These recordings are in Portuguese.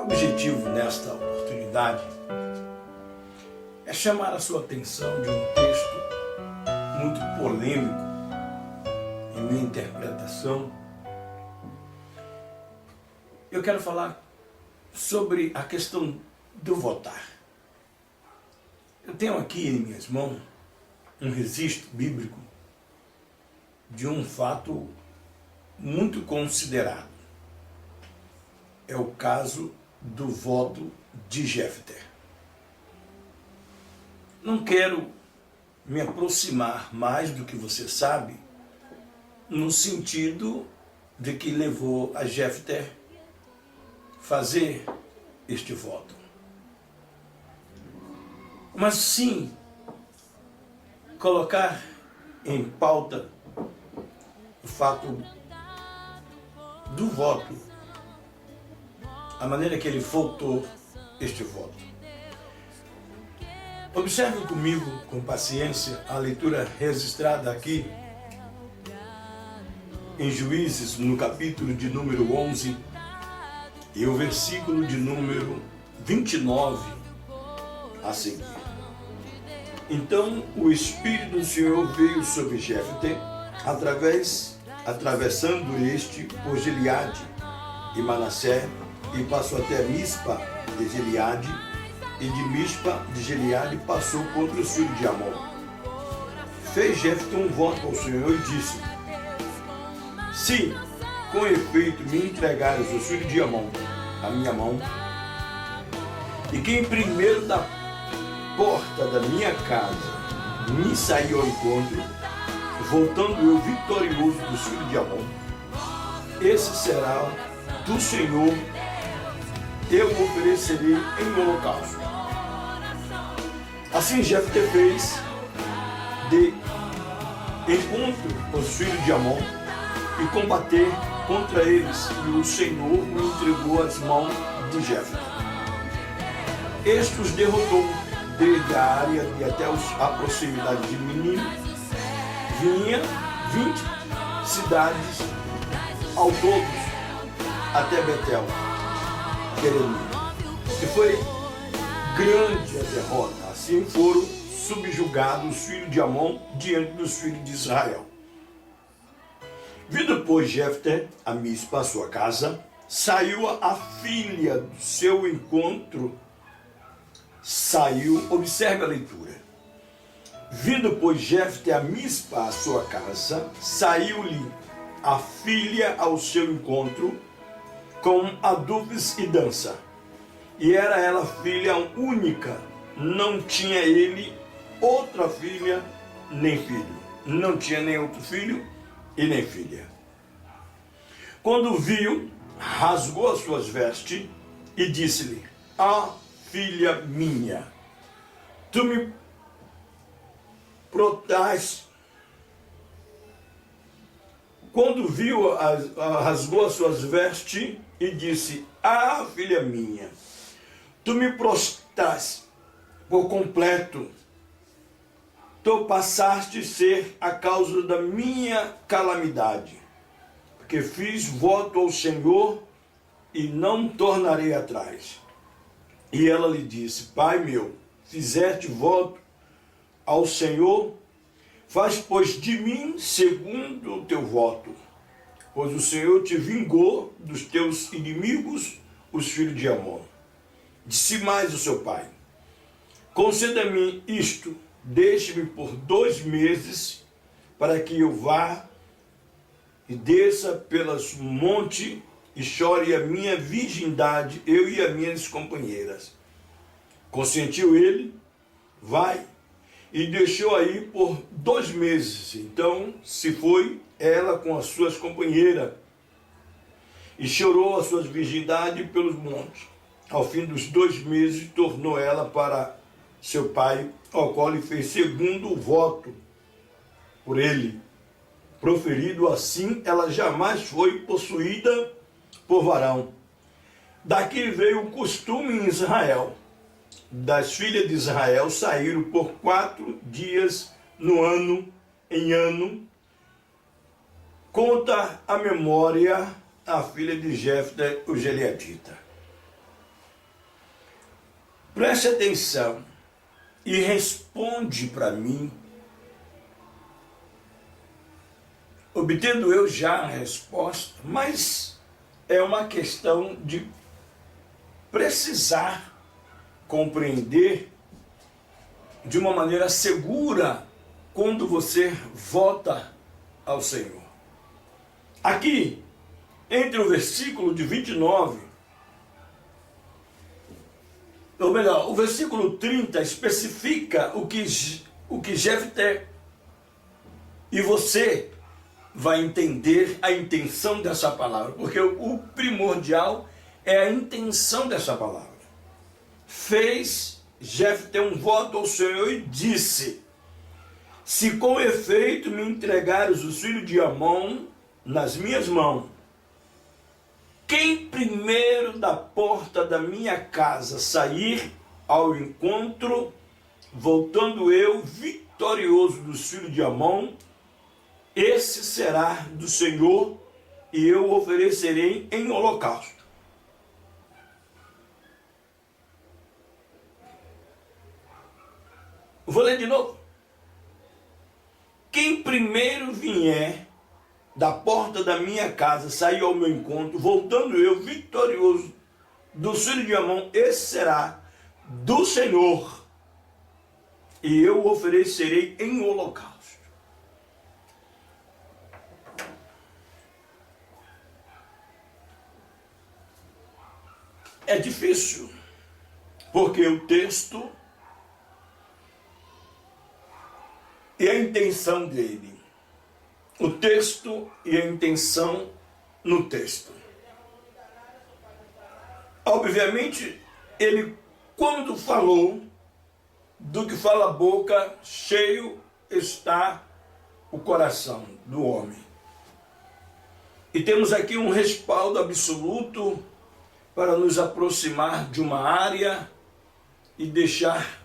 objetivo nesta oportunidade é chamar a sua atenção de um texto muito polêmico em minha interpretação. Eu quero falar sobre a questão do votar. Eu tenho aqui em minhas mãos um registro bíblico de um fato muito considerado. É o caso do voto de Jefté. Não quero me aproximar mais do que você sabe, no sentido de que levou a Jefté fazer este voto. Mas sim, colocar em pauta o fato do voto, a maneira que ele votou este voto. Observe comigo, com paciência, a leitura registrada aqui em Juízes, no capítulo de número 11, e o versículo de número 29 a seguir. Então o Espírito do Senhor veio sobre Jefté, atravessando este por Gileade e Manassés, e passou até Mispa de Gileade, e de Mispa de Gileade passou contra os filhos de Amon. Fez Jefté um voto ao Senhor e disse: se com efeito me entregares os filhos de Amon a minha mão, e quem primeiro da porta da minha casa me sair ao encontro, voltando eu vitorioso dos filhos de Amon, esse será do Senhor, eu o oferecerei em holocausto. Assim Jefté fez de encontro os filhos de Amon e combater contra eles, e o Senhor o entregou às mãos de Jefté. Este os derrotou desde a área e até a proximidade de Menim. Vinha 20 cidades ao todo, até Betel, e foi grande a derrota. Assim foram subjugados os filhos de Amon diante dos filhos de Israel. Vindo, pois, Jefté a Mispa, a sua casa, saiu a filha do seu encontro. Observe a leitura. Vindo, pois, Jefté a Mispa, a sua casa, saiu-lhe a filha ao seu encontro com adubos e dança. E era ela filha única, não tinha ele outra filha nem filho. Não tinha nem outro filho e nem filha. Quando viu, rasgou as suas vestes e disse-lhe: filha minha, tu me protais. Quando viu, rasgou as suas vestes e disse: filha minha, tu me prostraste por completo, tu passaste a ser a causa da minha calamidade, porque fiz voto ao Senhor e não tornarei atrás. E ela lhe disse: pai meu, fizeste voto ao Senhor, faz, pois, de mim segundo o teu voto, pois o Senhor te vingou dos teus inimigos, os filhos de Amon. Disse mais o seu pai: conceda-me isto, deixe-me por 2 meses, para que eu vá e desça pelos montes e chore a minha virgindade, eu e as minhas companheiras. Consentiu ele, vai, e deixou aí por 2 meses. Então se foi ela com as suas companheiras, e chorou as suas virgindades pelos montes. Ao fim dos 2 meses, tornou ela para seu pai, ao qual lhe fez segundo o voto por ele proferido. Assim ela jamais foi possuída por varão. Daqui veio o costume em Israel, das filhas de Israel saíram por 4 dias no ano, em ano. Conta a memória a filha de Jefté, o Gileadita. Preste atenção e responde para mim, obtendo eu já a resposta, mas é uma questão de precisar compreender de uma maneira segura quando você volta ao Senhor. Aqui, entre o versículo de 29, ou melhor, o versículo 30 especifica o que Jefté, e você vai entender a intenção dessa palavra, porque o primordial é a intenção dessa palavra. Fez Jefté um voto ao Senhor e disse: se com efeito me entregares os filhos de Amon nas minhas mãos, quem primeiro da porta da minha casa sair ao encontro, voltando eu vitorioso dos filhos de Amon, esse será do Senhor, e eu o oferecerei em holocausto. Vou ler de novo. Quem primeiro vier da porta da minha casa, sair ao meu encontro, voltando eu vitorioso do filho de Amon, esse será do Senhor, e eu o oferecerei em holocausto. É difícil, porque o texto e a intenção dele. O texto e a intenção no texto. Obviamente, ele, quando falou, do que fala a boca, cheio está o coração do homem. E temos aqui um respaldo absoluto para nos aproximar de uma área e deixar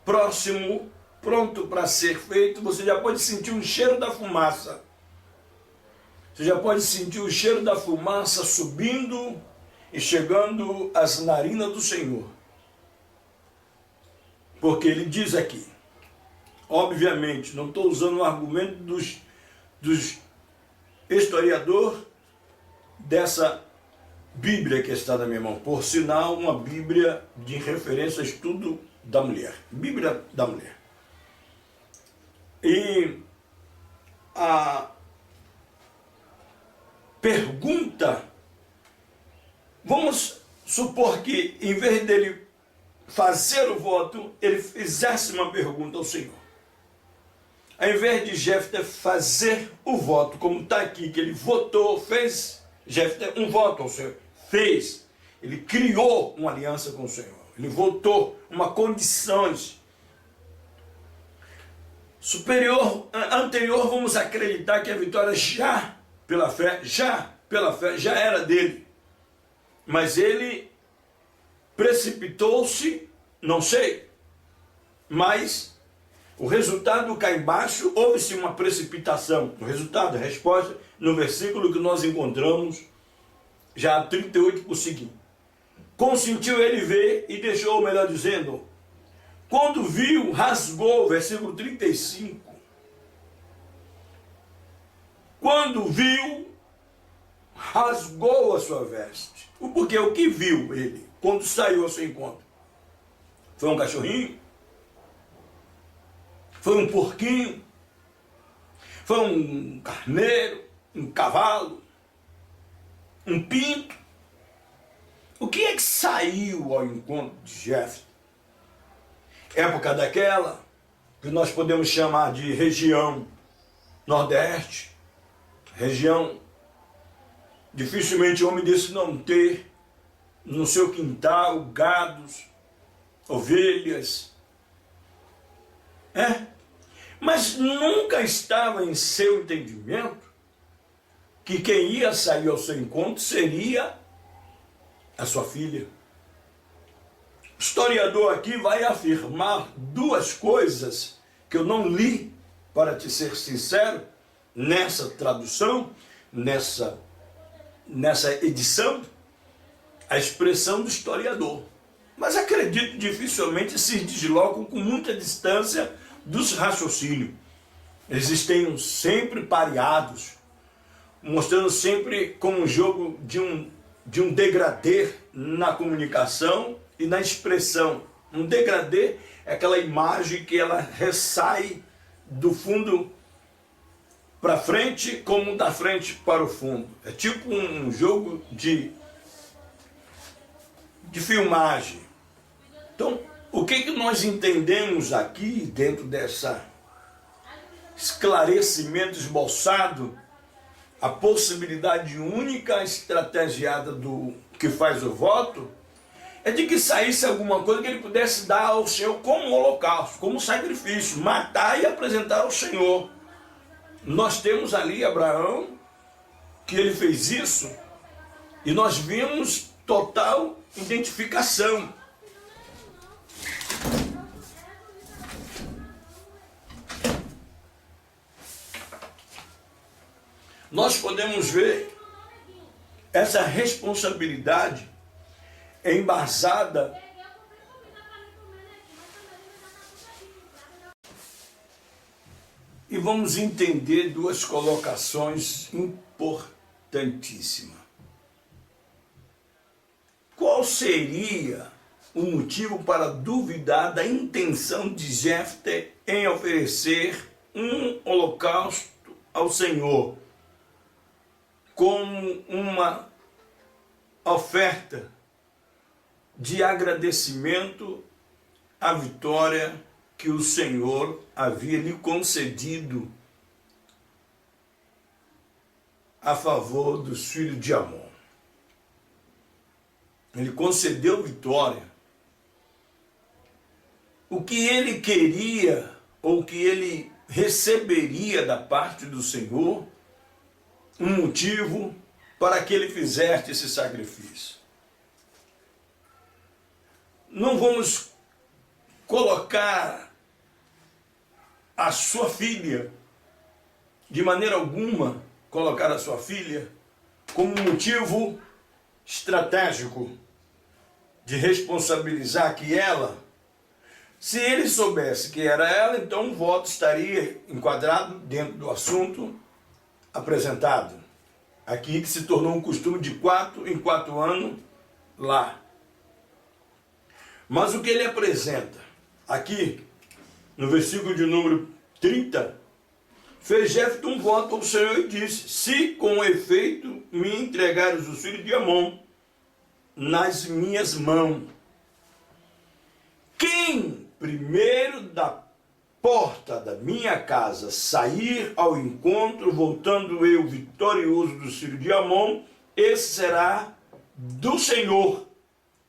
próximo, pronto para ser feito. Você já pode sentir o cheiro da fumaça. Você já pode sentir o cheiro da fumaça subindo e chegando às narinas do Senhor. Porque ele diz aqui, obviamente, não estou usando o argumento dos historiadores dessa Bíblia que está na minha mão, por sinal, uma Bíblia de referência ao estudo da mulher. Bíblia da mulher. E a pergunta, vamos supor que em vez dele fazer o voto, ele fizesse uma pergunta ao Senhor. Ao invés de Jefté fazer o voto, como está aqui, que ele votou, fez Jefté um voto ao Senhor. Fez, ele criou uma aliança com o Senhor, ele votou uma condições superior, anterior, vamos acreditar que a vitória já pela fé já era dele, mas ele precipitou-se, não sei, mas o resultado cá embaixo, houve-se uma precipitação, o resultado, a resposta, no versículo que nós encontramos, já 38 por seguinte. Consentiu ele ver e deixou, melhor dizendo, quando viu, rasgou, versículo 35. Quando viu, rasgou a sua veste. Porque o que viu ele, quando saiu ao seu encontro? Foi um cachorrinho? Foi um porquinho? Foi um carneiro? Um cavalo? Um pinto? O que é que saiu ao encontro de Jefté? Época daquela que nós podemos chamar de região nordeste, região dificilmente homem desse não ter no seu quintal gados, ovelhas, mas nunca estava em seu entendimento que quem ia sair ao seu encontro seria a sua filha. O historiador aqui vai afirmar duas coisas que eu não li, para te ser sincero, nessa tradução, nessa edição, a expressão do historiador. mas acredito dificilmente se deslocam com muita distância dos raciocínios. Eles estão sempre pareados, mostrando sempre como um jogo de um degradê na comunicação e na expressão. Um degradê é aquela imagem que ela ressai do fundo para frente como da frente para o fundo. É tipo um jogo de filmagem. Então, o que nós entendemos aqui dentro dessa esclarecimento esboçado, a possibilidade única estrategiada do que faz o voto, é de que saísse alguma coisa que ele pudesse dar ao Senhor como holocausto, como sacrifício, matar e apresentar ao Senhor. Nós temos ali Abraão, que ele fez isso, e nós vimos total identificação. Nós podemos ver essa responsabilidade embasada e vamos entender duas colocações importantíssimas. Qual seria o motivo para duvidar da intenção de Jefté em oferecer um holocausto ao Senhor como uma oferta de agradecimento à vitória que o Senhor havia lhe concedido a favor dos filhos de Amon? Ele concedeu vitória. O que ele queria, ou o que ele receberia da parte do Senhor, um motivo para que ele fizesse esse sacrifício. Não vamos colocar a sua filha, de maneira alguma, colocar a sua filha como motivo estratégico de responsabilizar que ela, se ele soubesse que era ela, então o voto estaria enquadrado dentro do assunto apresentado aqui, que se tornou um costume de 4 em 4 anos lá. Mas o que ele apresenta aqui, no versículo de número 30, fez Jefté um voto ao Senhor e disse: se com efeito me entregares os filhos de Amon nas minhas mãos, quem primeiro da porta da minha casa sair ao encontro, voltando eu vitorioso dos filhos de Amon, esse será do Senhor,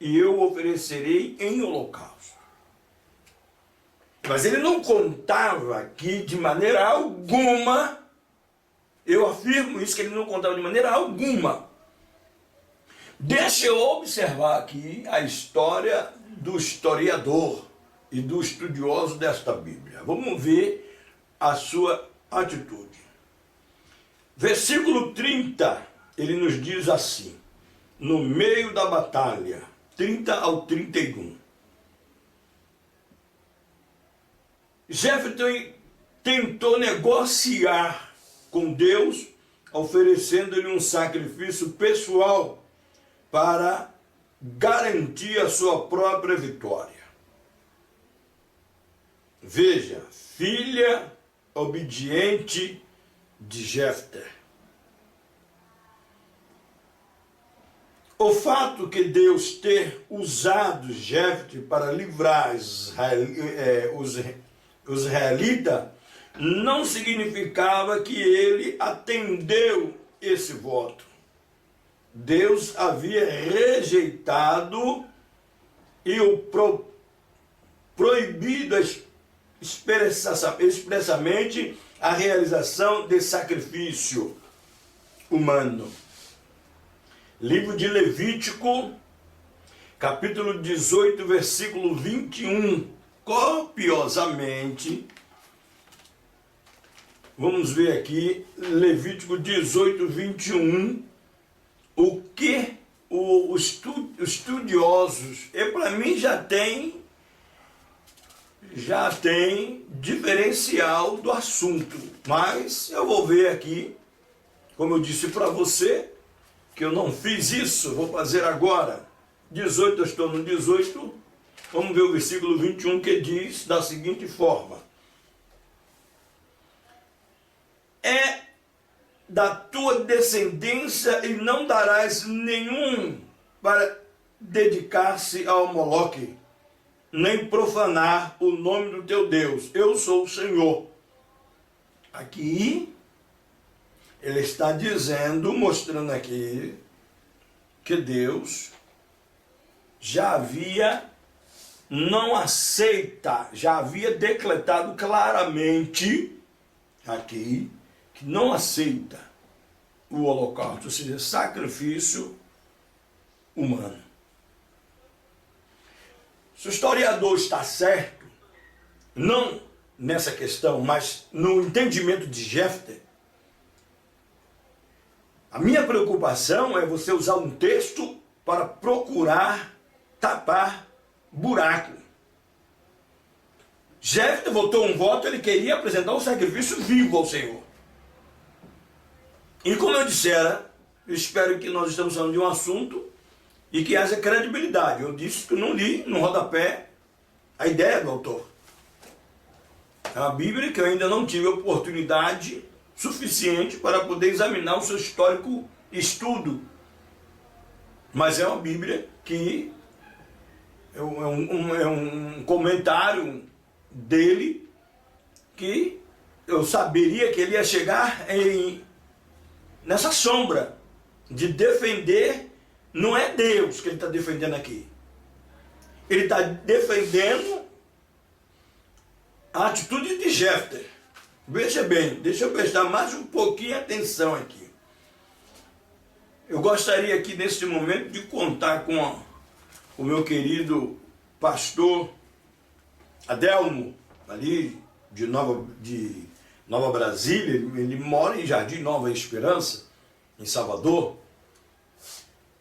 e eu oferecerei em holocausto. Mas ele não contava aqui de maneira alguma, eu afirmo isso, que ele não contava de maneira alguma. Deixa eu observar aqui a história do historiador e do estudioso desta Bíblia. Vamos ver a sua atitude. Versículo 30, ele nos diz assim, no meio da batalha, 30 ao 31. Jefté tentou negociar com Deus, oferecendo-lhe um sacrifício pessoal para garantir a sua própria vitória. Veja, filha obediente de Jefté. O fato que Deus ter usado Jefté para livrar os israelitas não significava que ele atendeu esse voto. Deus havia rejeitado e o proibido expressamente a realização de sacrifício humano. Livro de Levítico, capítulo 18, versículo 21, copiosamente, vamos ver aqui, Levítico 18, 21, o que os estudiosos, e para mim já tem diferencial do assunto, mas eu vou ver aqui, como eu disse para você, que eu não fiz isso, vou fazer agora. 18, eu estou no 18, vamos ver o versículo 21 que diz da seguinte forma: é da tua descendência e não darás nenhum para dedicar-se ao Moloque, nem profanar o nome do teu Deus. Eu sou o Senhor. Aqui, ele está dizendo, mostrando aqui, que Deus já havia, não aceita, já havia decretado claramente aqui, que não aceita o holocausto, ou seja, sacrifício humano. Se o historiador está certo, não nessa questão, mas no entendimento de Jefté, a minha preocupação é você usar um texto para procurar tapar buraco. Jefté votou um voto, ele queria apresentar um sacrifício vivo ao Senhor. E como eu dissera, eu espero que nós estamos falando de um assunto e que haja credibilidade. Eu disse que eu não li no rodapé a ideia do autor. É uma Bíblia que eu ainda não tive oportunidade suficiente para poder examinar o seu histórico estudo. Mas é uma Bíblia que é um comentário dele que eu saberia que ele ia chegar nessa sombra de defender. Não é Deus que ele está defendendo aqui. Ele está defendendo a atitude de Jefté. Veja bem, deixa eu prestar mais um pouquinho de atenção aqui. Eu gostaria aqui nesse momento de contar com o meu querido pastor Adelmo, ali de Nova Brasília. Ele mora em Jardim Nova Esperança, em Salvador.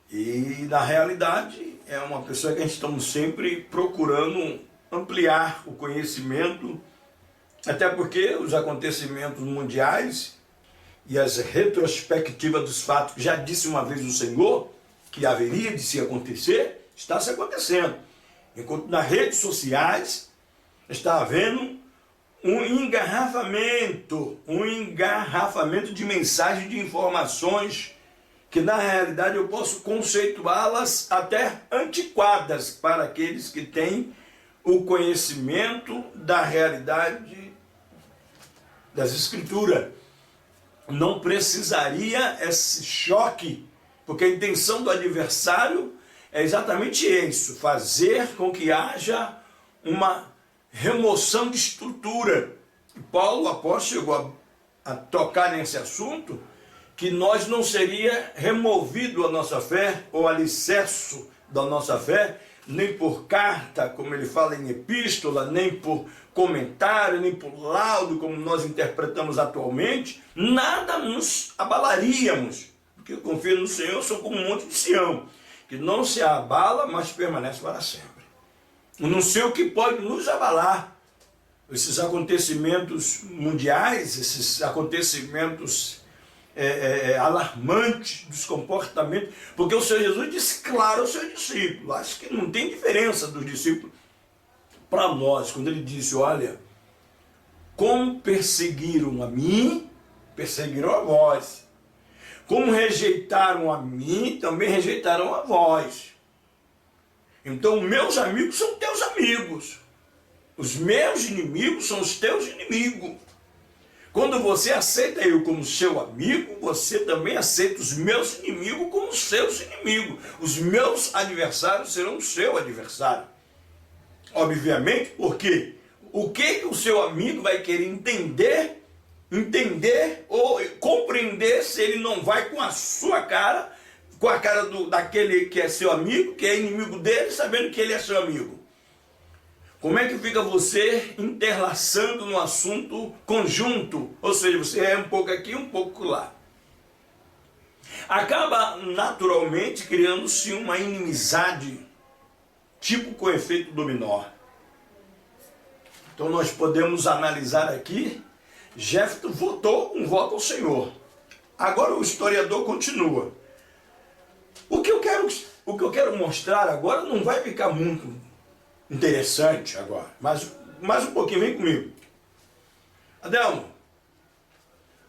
E na realidade é uma pessoa que a gente estamos sempre procurando ampliar o conhecimento, até porque os acontecimentos mundiais e as retrospectivas dos fatos, já disse uma vez o Senhor que haveria de se acontecer, está se acontecendo. Enquanto nas redes sociais está havendo um engarrafamento de mensagens, de informações que na realidade eu posso conceituá-las até antiquadas para aqueles que têm o conhecimento da realidade das Escrituras. Não precisaria esse choque, porque a intenção do adversário é exatamente isso, fazer com que haja uma remoção de estrutura. E Paulo, o apóstolo, chegou a tocar nesse assunto, que nós não seria removido a nossa fé, ou alicerce da nossa fé, nem por carta, como ele fala em epístola, nem por comentário, nem por laudo, como nós interpretamos atualmente, nada nos abalaríamos, porque eu confio no Senhor, sou como um monte de Sião, que não se abala, mas permanece para sempre. Eu não sei o que pode nos abalar, esses acontecimentos mundiais, esses acontecimentos alarmante dos comportamentos, porque o Senhor Jesus disse claro ao seu discípulo. Acho que não tem diferença dos discípulos para nós, quando ele disse: olha, como perseguiram a mim, perseguiram a vós. Como rejeitaram a mim, também rejeitaram a vós. Então, meus amigos são teus amigos. Os meus inimigos são os teus inimigos. Quando você aceita eu como seu amigo, você também aceita os meus inimigos como seus inimigos. Os meus adversários serão o seu adversário. Obviamente, porque o que o seu amigo vai querer entender ou compreender se ele não vai com a sua cara, com a cara daquele que é seu amigo, que é inimigo dele, sabendo que ele é seu amigo? Como é que fica você interlaçando no assunto conjunto? Ou seja, você é um pouco aqui, um pouco lá. acaba naturalmente criando-se uma inimizade, tipo com efeito dominó. Então nós podemos analisar aqui, Jefté votou um voto ao Senhor. Agora o historiador continua. O que eu quero mostrar agora não vai ficar muito interessante agora, mas mais um pouquinho, vem comigo. Adelmo,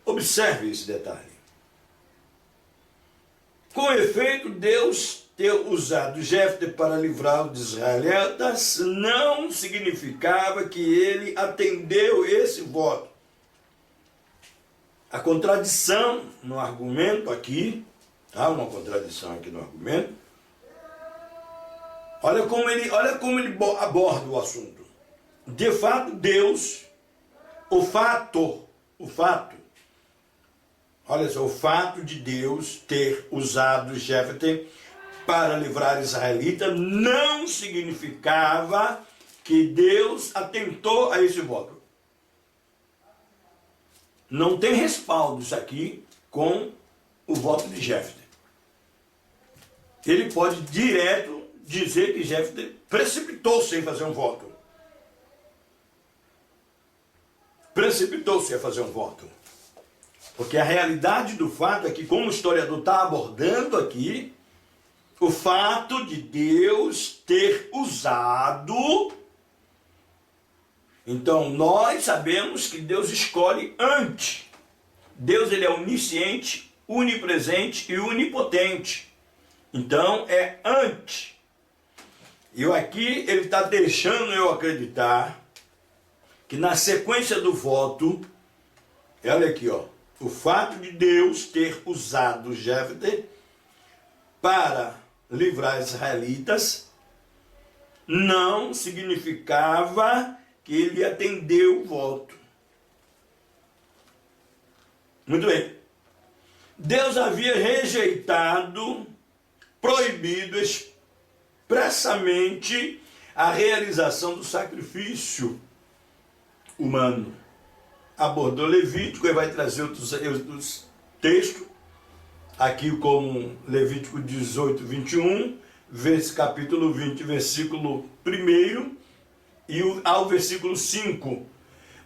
observe esse detalhe. Com efeito, Deus ter usado Jefté para livrar os israelitas não significava que ele atendeu esse voto. A contradição no argumento aqui, há uma contradição aqui no argumento. Olha como ele aborda o assunto. De fato, Deus, o fato, olha só, o fato de Deus ter usado Jefté para livrar Israelita não significava que Deus atentou a esse voto. Não tem respaldo isso aqui com o voto de Jefté. Ele pode direto dizer que Jefté precipitou-se em fazer um voto. Precipitou-se a fazer um voto. Porque a realidade do fato é que, como o historiador está abordando aqui, o fato de Deus ter usado. Então, nós sabemos que Deus escolhe antes. Deus, ele é onisciente, onipresente e onipotente. Então, é antes. E aqui, ele está deixando eu acreditar que na sequência do voto, olha aqui, ó, o fato de Deus ter usado Jefté para livrar os israelitas não significava que ele atendeu o voto. Muito bem. Deus havia rejeitado, proibido expressamente a realização do sacrifício humano. Abordou Levítico e vai trazer outros textos, aqui como Levítico 18, 21, capítulo 20, versículo 1 e ao versículo 5,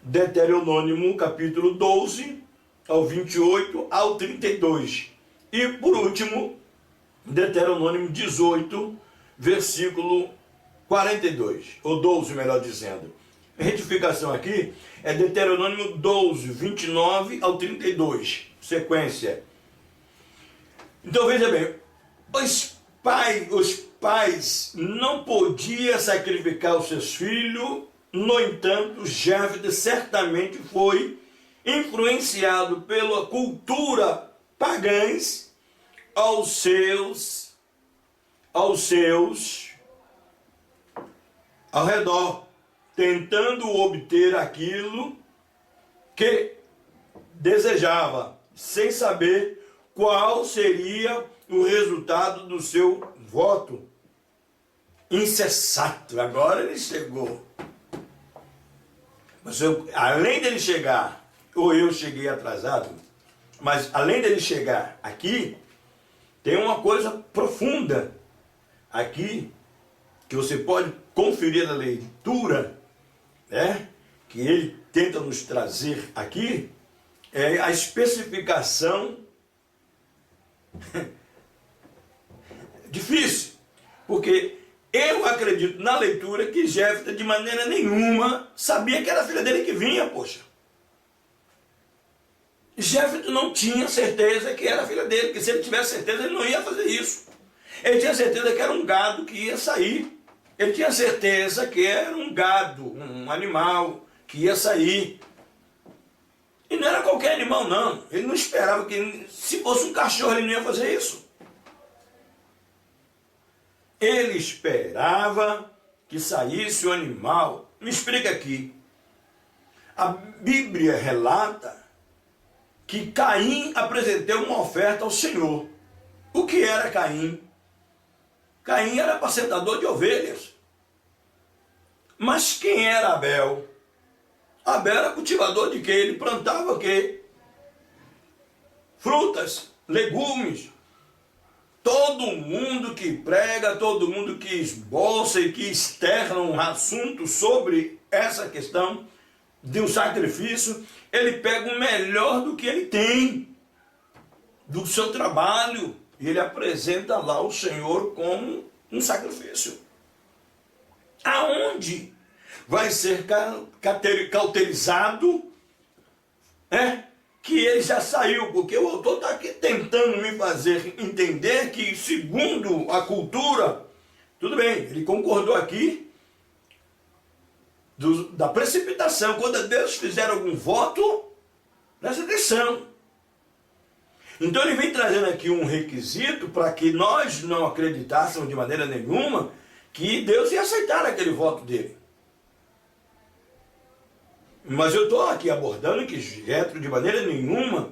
Deuteronômio capítulo 12, ao 28, ao 32. E por último, Deuteronômio 18, versículo 42, ou 12, melhor dizendo. A retificação aqui é Deuteronômio 12, 29 ao 32, sequência. Então veja bem, os pais não podiam sacrificar os seus filhos, no entanto, Jefté certamente foi influenciado pela cultura pagãs ao redor, tentando obter aquilo que desejava, sem saber qual seria o resultado do seu voto insensato. Agora ele chegou. Mas além dele chegar, ou eu cheguei atrasado, mas além dele chegar aqui, tem uma coisa profunda aqui, que você pode conferir na leitura, né, que ele tenta nos trazer aqui, é a especificação difícil, porque eu acredito na leitura que Jefté de maneira nenhuma sabia que era a filha dele que vinha, poxa. Jefté não tinha certeza que era a filha dele, porque se ele tivesse certeza ele não ia fazer isso. Ele tinha certeza que era um gado que ia sair. Ele tinha certeza que era um gado, um animal que ia sair. E não era qualquer animal, não. Ele não esperava que, se fosse um cachorro, ele não ia fazer isso. Ele esperava que saísse o animal. Me explica aqui. A Bíblia relata que Caim apresentou uma oferta ao Senhor. O que era Caim? Caim era apacentador de ovelhas. Mas quem era Abel? Abel era cultivador de quê? Ele plantava o quê? Frutas. legumes. Todo mundo que prega, todo mundo que esboça e que externa um assunto sobre essa questão de um sacrifício, ele pega o melhor do que ele tem, do seu trabalho, e ele apresenta lá o Senhor como um sacrifício. Aonde vai ser cauterizado, que ele já saiu, porque o autor está aqui tentando me fazer entender que, segundo a cultura, tudo bem, ele concordou aqui da precipitação. Quando Deus fizer algum voto, presta atenção. Então ele vem trazendo aqui um requisito para que nós não acreditássemos de maneira nenhuma que Deus ia aceitar aquele voto dele. Mas eu estou aqui abordando que Jetro de maneira nenhuma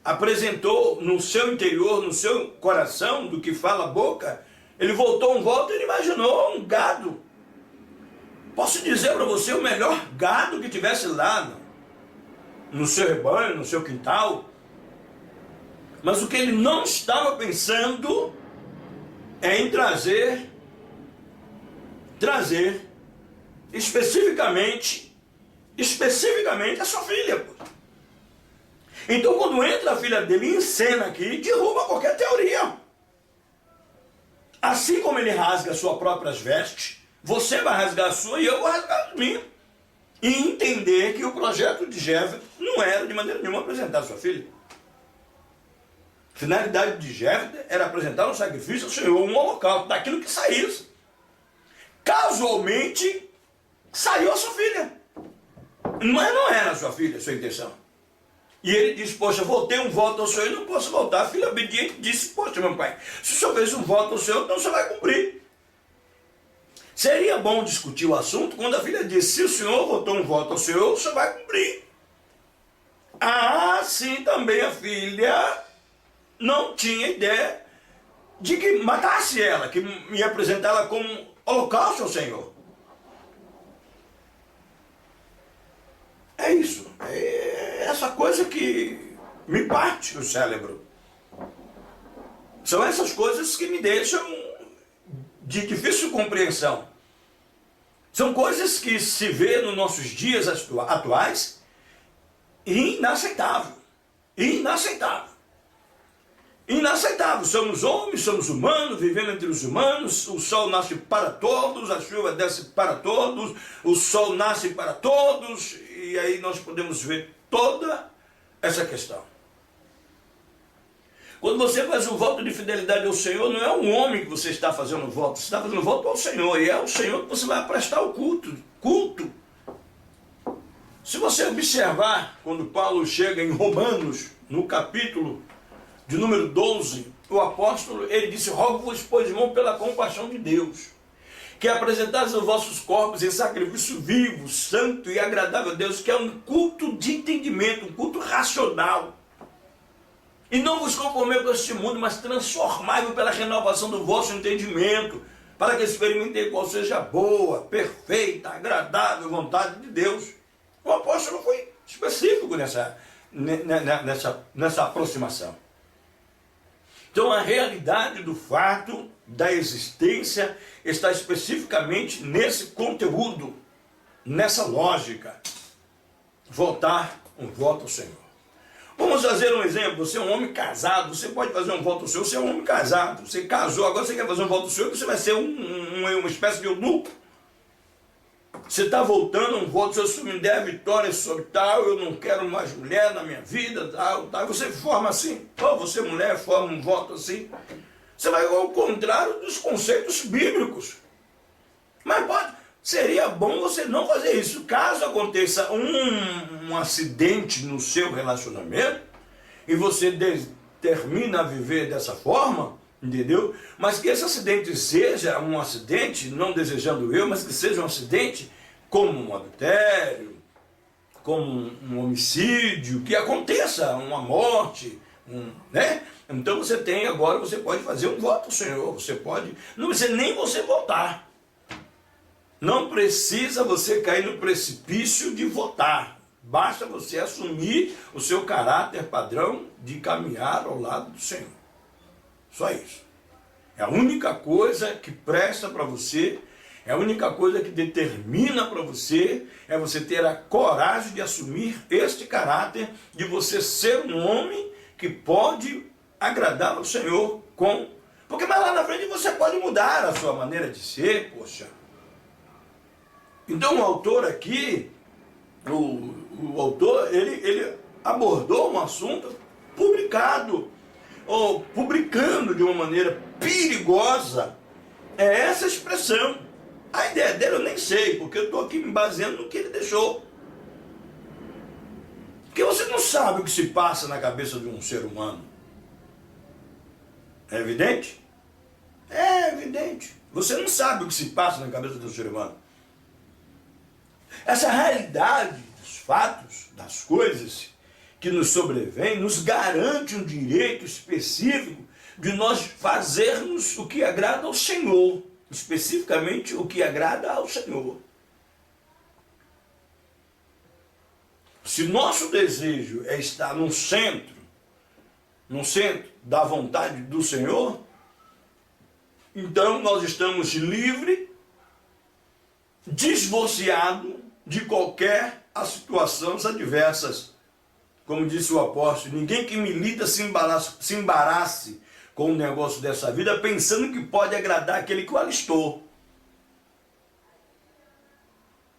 apresentou no seu interior, no seu coração, do que fala a boca, ele voltou um voto e ele imaginou um gado. Posso dizer para você o melhor gado que tivesse lá no seu rebanho, no seu quintal. Mas o que ele não estava pensando é em trazer especificamente a sua filha. Então quando entra a filha dele em cena aqui, derruba qualquer teoria. Assim como ele rasga as suas próprias vestes, você vai rasgar a sua e eu vou rasgar a minha. E entender que o projeto de Jéfter não era de maneira nenhuma apresentar a sua filha. A finalidade de Jéfter era apresentar um sacrifício ao Senhor, um holocausto, daquilo que saísse. Casualmente, saiu a sua filha. Mas não era a sua filha, a sua intenção. E ele disse, poxa, voltei um voto ao Senhor e não posso voltar. A filha obediente disse, poxa, meu pai, se o Senhor fez um voto ao Senhor, então o Senhor vai cumprir. Seria bom discutir o assunto quando a filha disse, se o Senhor votou um voto ao Senhor, o Senhor vai cumprir. Sim, também a filha não tinha ideia de que matasse ela, que ia apresentá-la como holocausto ao Senhor. É isso. É essa coisa que me parte o cérebro. São essas coisas que me deixam de difícil compreensão. São coisas que se vê nos nossos dias atuais inaceitável. Inaceitável. Inaceitável. Somos homens, somos humanos, vivendo entre os humanos. O sol nasce para todos, a chuva desce para todos, o sol nasce para todos. E aí nós podemos ver toda essa questão. Quando você faz um voto de fidelidade ao Senhor, não é um homem que você está fazendo voto, você está fazendo voto ao Senhor, e é ao Senhor que você vai prestar o culto. Se você observar, quando Paulo chega em Romanos, no capítulo de número 12, o apóstolo, ele disse, rogo-vos, pois, irmão, pela compaixão de Deus, que apresentais os vossos corpos em sacrifício vivo, santo e agradável a Deus, que é um culto de entendimento, um culto racional. E não vos conformei com este mundo, mas transformai-vos pela renovação do vosso entendimento, para que experimentem qual seja a boa, perfeita, agradável vontade de Deus. O apóstolo foi específico nessa aproximação. Então a realidade do fato da existência está especificamente nesse conteúdo, nessa lógica. Votar um voto ao Senhor. Vamos fazer um exemplo. Você é um homem casado, você pode fazer um voto ao Senhor, você é um homem casado. Você casou, agora você quer fazer um voto ao Senhor, você vai ser uma espécie de eunuco. Você está voltando um voto, se o Senhor me der a vitória sobre tal, eu não quero mais mulher na minha vida, tal. Você forma assim, ou você mulher forma um voto assim. Você vai ao contrário dos conceitos bíblicos. Mas seria bom você não fazer isso. Caso aconteça um acidente no seu relacionamento, e você determina a viver dessa forma, entendeu? Mas que esse acidente seja um acidente, não desejando eu, mas que seja um acidente como um adultério, como um homicídio, que aconteça uma morte, né? Então você pode fazer um voto ao Senhor, você pode, não precisa nem você votar. Não precisa você cair no precipício de votar, Basta você assumir o seu caráter padrão de caminhar ao lado do Senhor. Só isso. É a única coisa que presta para você, é a única coisa que determina para você, é você ter a coragem de assumir este caráter, de você ser um homem que pode agradar ao Senhor com... Porque mais lá na frente você pode mudar a sua maneira de ser, poxa. Então o autor aqui, o autor, ele abordou um assunto publicado, ou publicando de uma maneira perigosa, é essa expressão. A ideia dele eu nem sei, porque eu estou aqui me baseando no que ele deixou. Porque você não sabe o que se passa na cabeça de um ser humano. É evidente? É evidente. Você não sabe o que se passa na cabeça de um ser humano. Essa realidade dos fatos, das coisas que nos sobrevêm, nos garante um direito específico de nós fazermos o que agrada ao Senhor. Especificamente o que agrada ao Senhor. Se nosso desejo é estar no centro da vontade do Senhor, então nós estamos livres, divorciados de qualquer situações adversas. Como disse o apóstolo, ninguém que milita se embarace com o negócio dessa vida, pensando que pode agradar aquele que o alistou.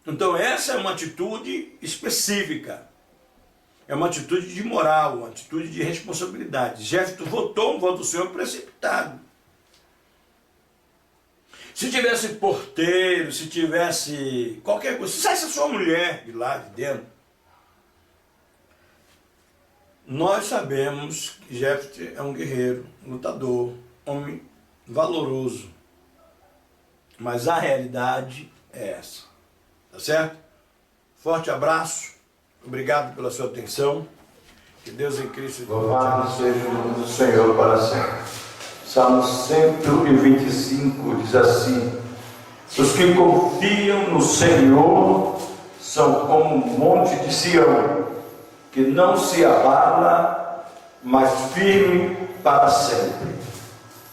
Então essa é uma atitude específica. É uma atitude de moral, uma atitude de responsabilidade. Jefté votou um voto do Senhor precipitado. Se tivesse porteiro, se tivesse qualquer coisa, se saísse a sua mulher de lá de dentro, nós sabemos que Jefté é um guerreiro, lutador, homem valoroso. Mas a realidade é essa. Tá certo? Forte abraço. Obrigado pela sua atenção. Que Deus em Cristo... Louvado seja o nome do Senhor para sempre. Salmo 125 diz assim: os que confiam no Senhor são como um monte de Sião, que não se abala, mas firme para sempre.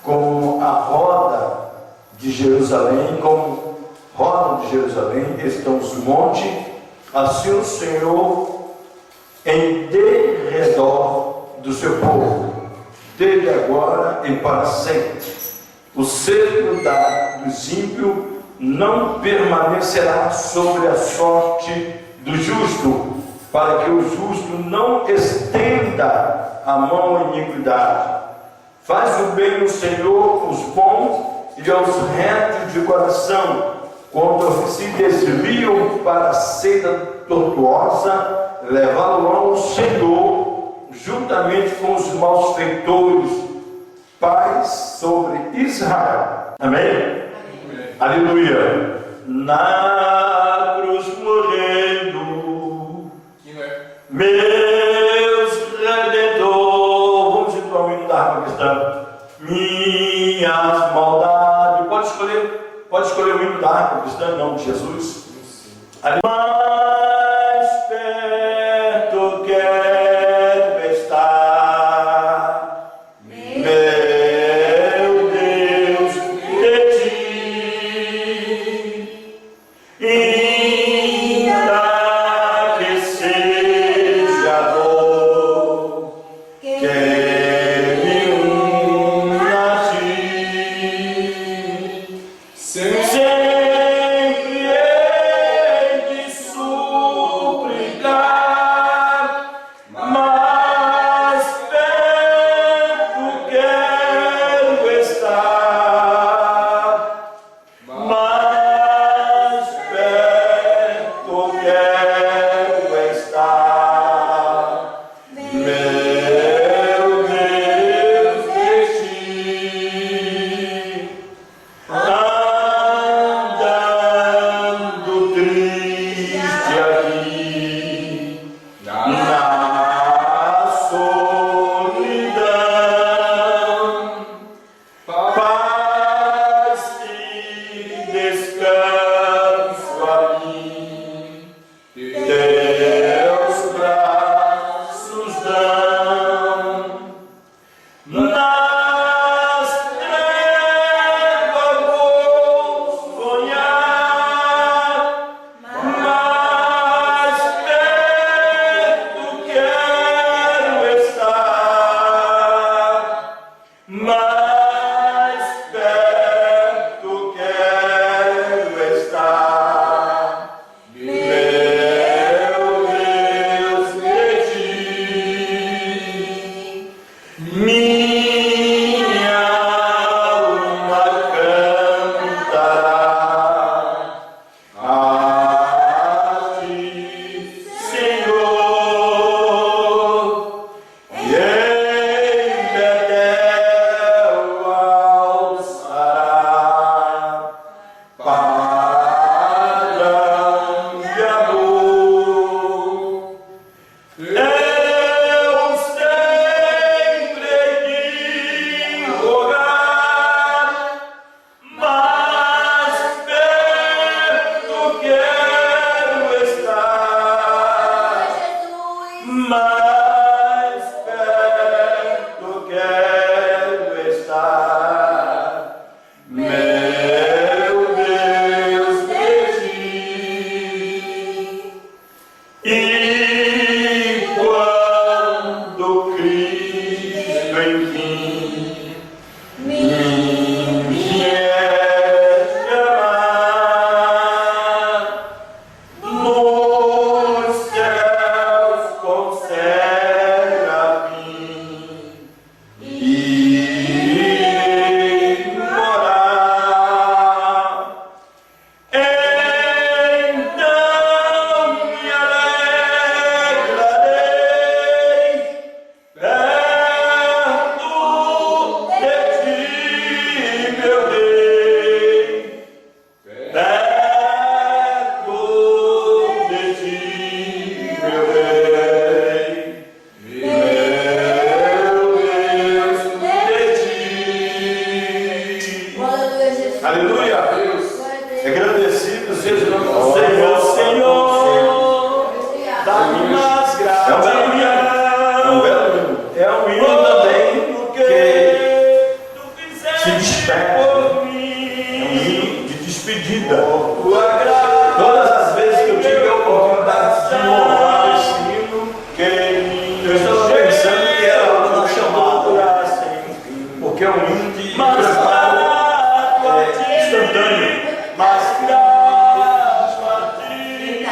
Como a roda de Jerusalém, como roda de Jerusalém estão os montes, assim o Senhor em derredor do seu povo, desde agora e para sempre. O cetro dos ímpios não permanecerá sobre a sorte do justo, para que o justo não estenda a mão à iniquidade. Faz o bem o Senhor aos bons e aos retos de coração. Quando se desviam para a senda tortuosa, levá-lo ao Senhor, juntamente com os malfeitores, paz sobre Israel. Amém? Amém. Aleluia. Na cruz morrendo, meus redentor, vamos situar o hino da harpa cristã, minhas maldades, pode escolher o hino da harpa cristã em nome de Jesus. Mais perto quero estar, meu Deus, de ti, ainda que seja dor, que me una a ti. Sempre hei de suplicar, mais perto quero estar, mais perto quero estar, meu Deus de ti. Aleluia. Agradecido seja o nome do Senhor, Senhor. Senhor, dá-me mais graça. É um belo hino. É um belo hino. É um hino também que se despede. É um hino de despedida. Todas as vezes que eu tive a oportunidade de honrar esse hino, eu estava pensando que era algo na chamada. Porque é um hino de preparo instantâneo. Mas graças a ti,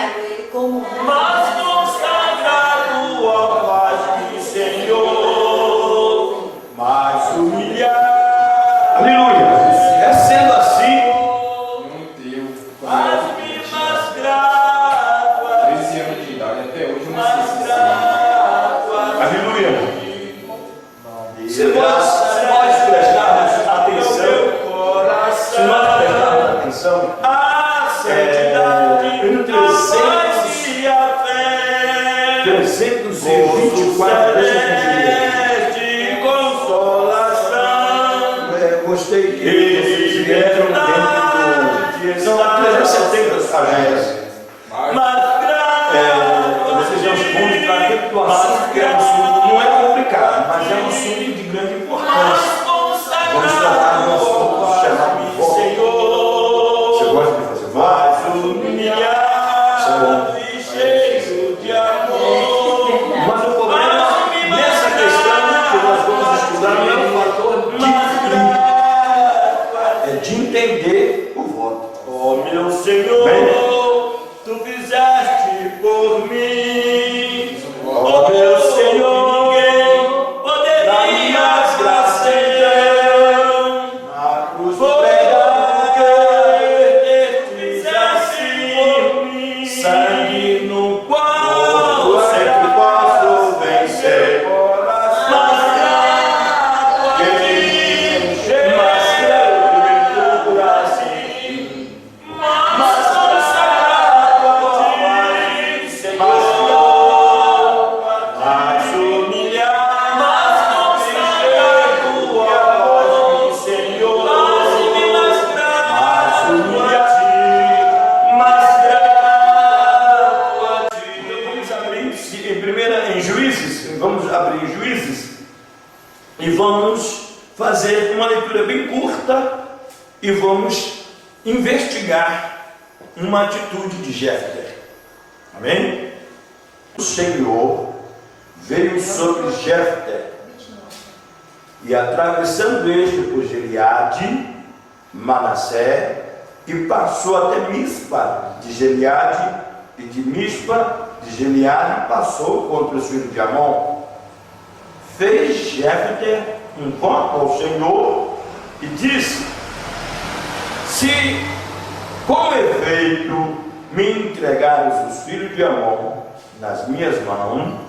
mas consagrado ao paz do Senhor, mais humilhado. Aleluia. É sendo assim, Faz-me mais grato a 13 anos de idade, até hoje eu não mais sei se grato a aleluia. ti. Se nós prestarmos atenção, se nós prestarmos atenção, A santidade, no a paz e a fé, 324 celeste consolação, gostei que vocês entram dentro do. São 370 páginas. Vocês já respondem para dentro do assunto, que é um assunto, não é complicado, mas é um assunto de grande importância. Vamos tratar de um assunto chamado voto. Você gosta de fazer voto? humilhado e cheio de amor. Mas o problema nessa questão que nós vamos estudar não é o fator de entender o voto. Oh meu Senhor, tu fizeste por mim. Oh meu Senhor, ninguém poderia fazer. Na cruz Porque fizeste por mim. Sangue no qual eu sempre posso vencer. mais grato a ti, mais grato a ti, mais consagrado a ti, Senhor, mais humilhado, mais consagrado a ti, Senhor, mais humilhado a ti, mais grato a ti. Vamos abrir em Juízes, vamos abrir em Juízes e vamos fazer uma leitura bem curta e vamos investigar uma atitude de Jefté. Amém? O Senhor veio sobre Jefté e atravessando este por Gileade, Manassé, e passou até Mispa de Gileade, e de Mispa de Gileade passou contra os filhos de Amon. Fez Jefté um voto ao Senhor e disse: se com efeito me entregares os filhos de Amon nas minhas mãos,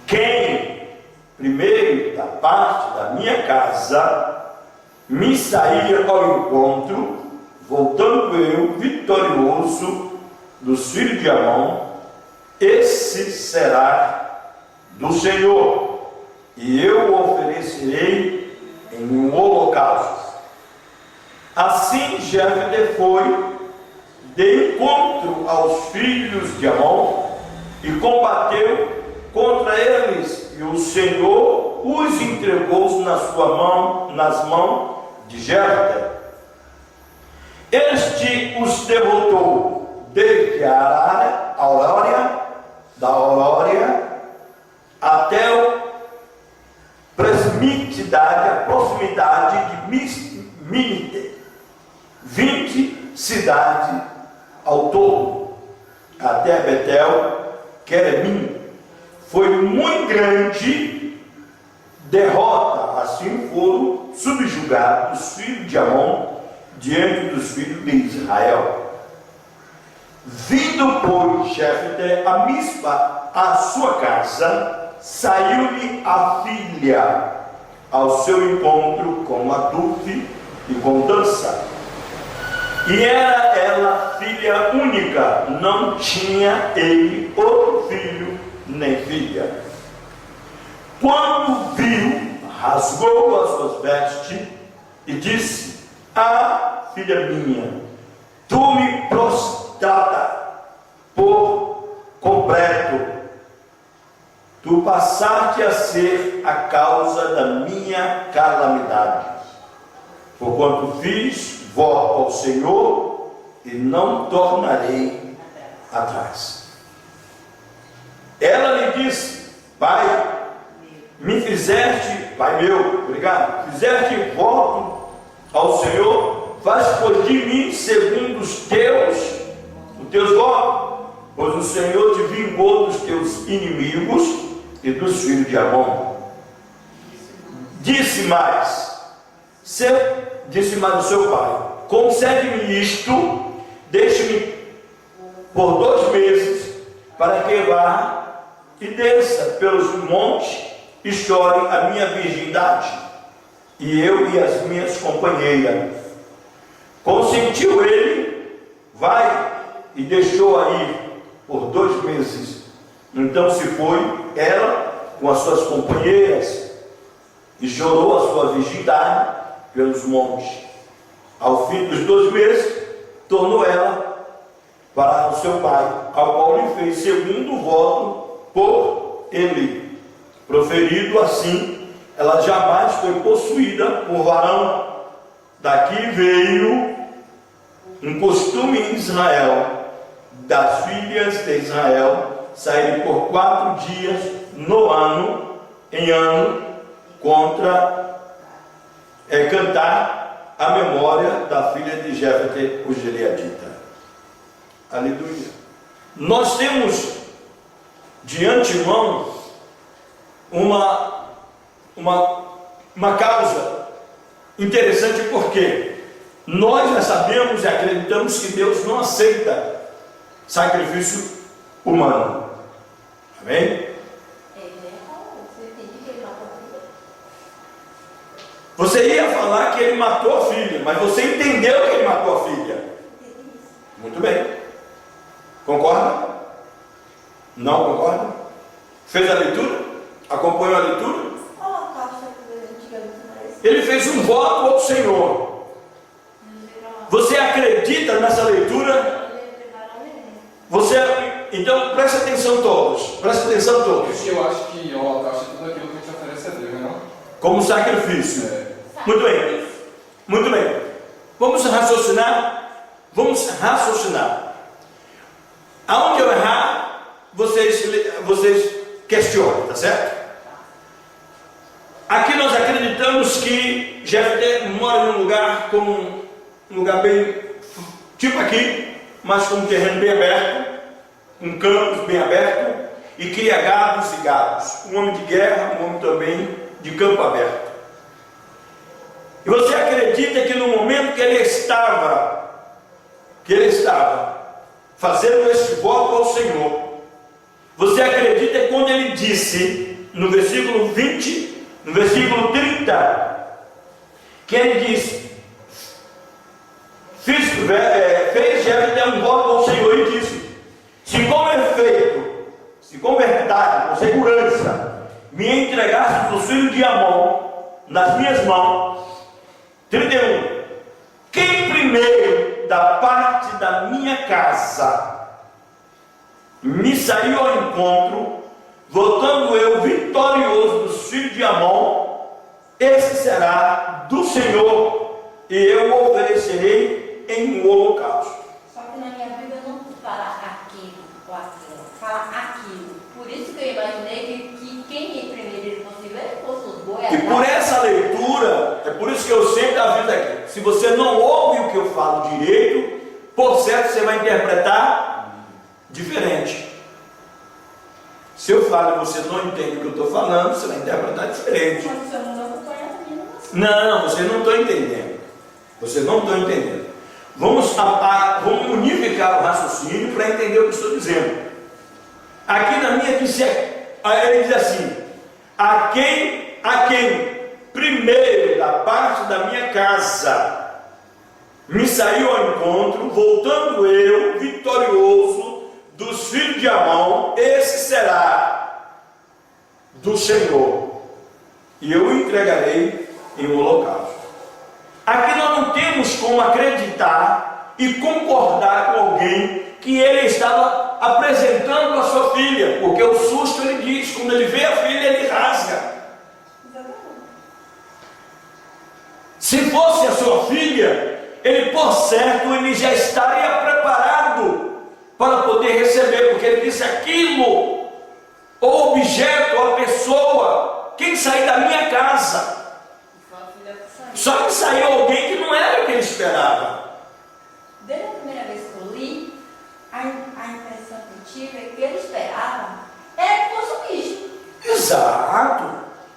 quem primeiro da parte da minha casa me sair ao encontro, voltando eu vitorioso dos filhos de Amon, esse será do Senhor, e eu o oferecerei em um holocausto. Assim Jefté foi de encontro aos filhos de Amon e combateu contra eles, e o Senhor os entregou nas mãos de Jefté. Este os derrotou desde a aurora até a proximidade de Minite, 20 cidades ao todo, até Betel, Queremim. Foi muito grande derrota, assim foram subjugados os filhos de Amon diante dos filhos de Israel. Vindo, pois, Jefté a Mispa, a sua casa, saiu-lhe a filha ao seu encontro com adulto e com dança. E era ela filha única, não tinha ele outro filho nem filha. Quando viu, rasgou as suas vestes e disse: ah, filha minha, tu me prostrata por completo, tu passaste a ser a causa da minha calamidade, porquanto fiz voto ao Senhor e não tornarei atrás. Ela lhe disse: Pai, me fizeste, Pai meu, obrigado, fizeste voto ao Senhor, faz por de mim segundo os teus votos, pois o Senhor te vingou dos teus inimigos e dos filhos de Amon. Disse mais o seu pai: concede-me isto, deixe-me por 2 meses, para que vá e desça pelos montes e chore a minha virgindade, e eu e as minhas companheiras. Consentiu ele, vai, e deixou-a ir por 2 meses. Então se foi ela com as suas companheiras e chorou a sua virgindade pelos montes. Ao fim dos 2 meses, tornou ela para o seu pai, ao qual lhe fez segundo o voto por ele proferido. Assim, ela jamais foi possuída por varão. Daqui veio um costume em Israel, das filhas de Israel saírem por 4 dias no ano, em ano, cantar a memória da filha de Jefté, o Gileadita. Aleluia. Nós temos de antemão uma causa interessante, porque nós já sabemos e acreditamos que Deus não aceita sacrifício humano. Amém? Você ia falar que ele matou a filha, mas você entendeu que ele matou a filha. Muito bem. Concorda? Não concorda? Fez a leitura? Acompanhou a leitura? Ele fez um voto ao Senhor. Você acredita nessa leitura? Então preste atenção todos. Preste atenção todos. Eu acho que o holocausto é tudo aquilo que a gente oferece a Deus, não? Como sacrifício. Muito bem. Muito bem. Vamos raciocinar. Aonde eu errar, vocês questionam, tá certo? Aqui nós acreditamos que Jefté mora num lugar bem, tipo aqui, mas com um terreno bem aberto, um campo bem aberto, e cria gados e gados. Um homem de guerra, um homem também de campo aberto. E você acredita que no momento que ele estava fazendo este voto ao Senhor, você acredita que quando ele disse, no versículo 20, no versículo 30, que ele disse, fez Jefté um voto ao Senhor e disse: se com efeito, se com verdade, com segurança, me entregasse os filhos de Amon nas minhas mãos. 31. Quem primeiro da parte da minha casa me saiu ao encontro, voltando eu vitorioso dos filhos de Amon, esse será do Senhor, e eu o oferecerei em holocausto. Só que na minha Bíblia não fala aquilo ou aquilo, fala aquilo. Por isso que eu imaginei que quem primeiro fosse os bois. E por essa leitura, é por isso que eu sempre aviso aqui: se você não ouve o que eu falo direito, por certo você vai interpretar diferente. Se eu falo e você não entende o que eu estou falando, você vai interpretar diferente. Mas o senhor não acompanha também, Não, você não está entendendo. Você não está entendendo. Vamos unificar o raciocínio para entender o que estou dizendo. Aqui na minha ele diz assim: a quem primeiro da parte da minha casa me saiu ao encontro, voltando eu vitorioso dos filhos de Amon, esse será do Senhor, e eu o entregarei em holocausto. Aqui nós não não temos como acreditar e concordar com alguém que ele estava apresentando a sua filha, porque o susto, ele diz, quando ele vê a filha, ele rasga. Se fosse a sua filha, ele, por certo, ele já estaria preparado para poder receber, porque ele disse: aquilo, o objeto, a pessoa, quem sair da minha casa. Só que saiu alguém que não era o que ele esperava. Desde a primeira vez que eu li, a impressão que eu tive é que ele esperava era que fosse um bicho. Exato.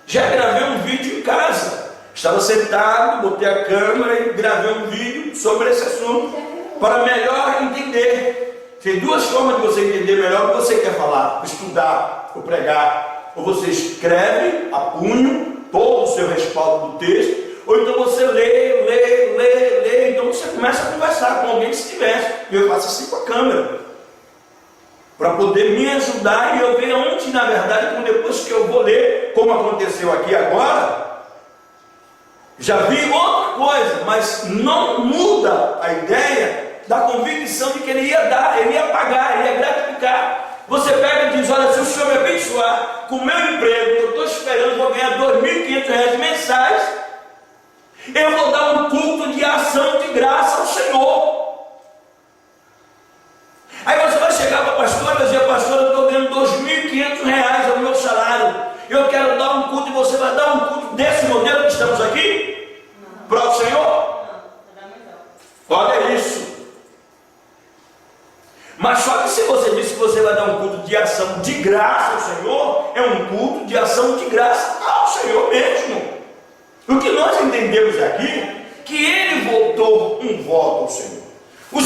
Já gravei um vídeo em casa. Estava sentado, botei a câmera e gravei um vídeo sobre esse assunto para melhor entender. Tem duas formas de você entender melhor o que você quer falar: estudar ou pregar. Ou você escreve a punho todo o seu respaldo do texto, ou então você lê, então você começa a conversar com alguém que estivesse. E eu faço assim com a câmera, para poder me ajudar e eu ver onde, na verdade, depois que eu vou ler, como aconteceu aqui agora, já vi outra coisa, mas não muda a ideia da convicção de que ele ia dar, ele ia pagar, ele ia gratificar. Você pega e diz: olha, se o Senhor me abençoar com o meu emprego, eu estou esperando, vou ganhar R$2.500 mensais, eu vou dar um culto de ação de graça ao Senhor. Aí você vai chegar para a pastora e dizer: pastora, eu estou ganhando R$2.500 ao meu salário, eu quero dar um culto, e você vai dar um culto desse modelo que estamos aqui? Para o Senhor? Olha isso. Mas só que se você disse que você vai dar um culto de ação de graça ao Senhor, é um culto de ação de graça ao Senhor mesmo. O que nós entendemos aqui, que ele voltou um voto ao Senhor. O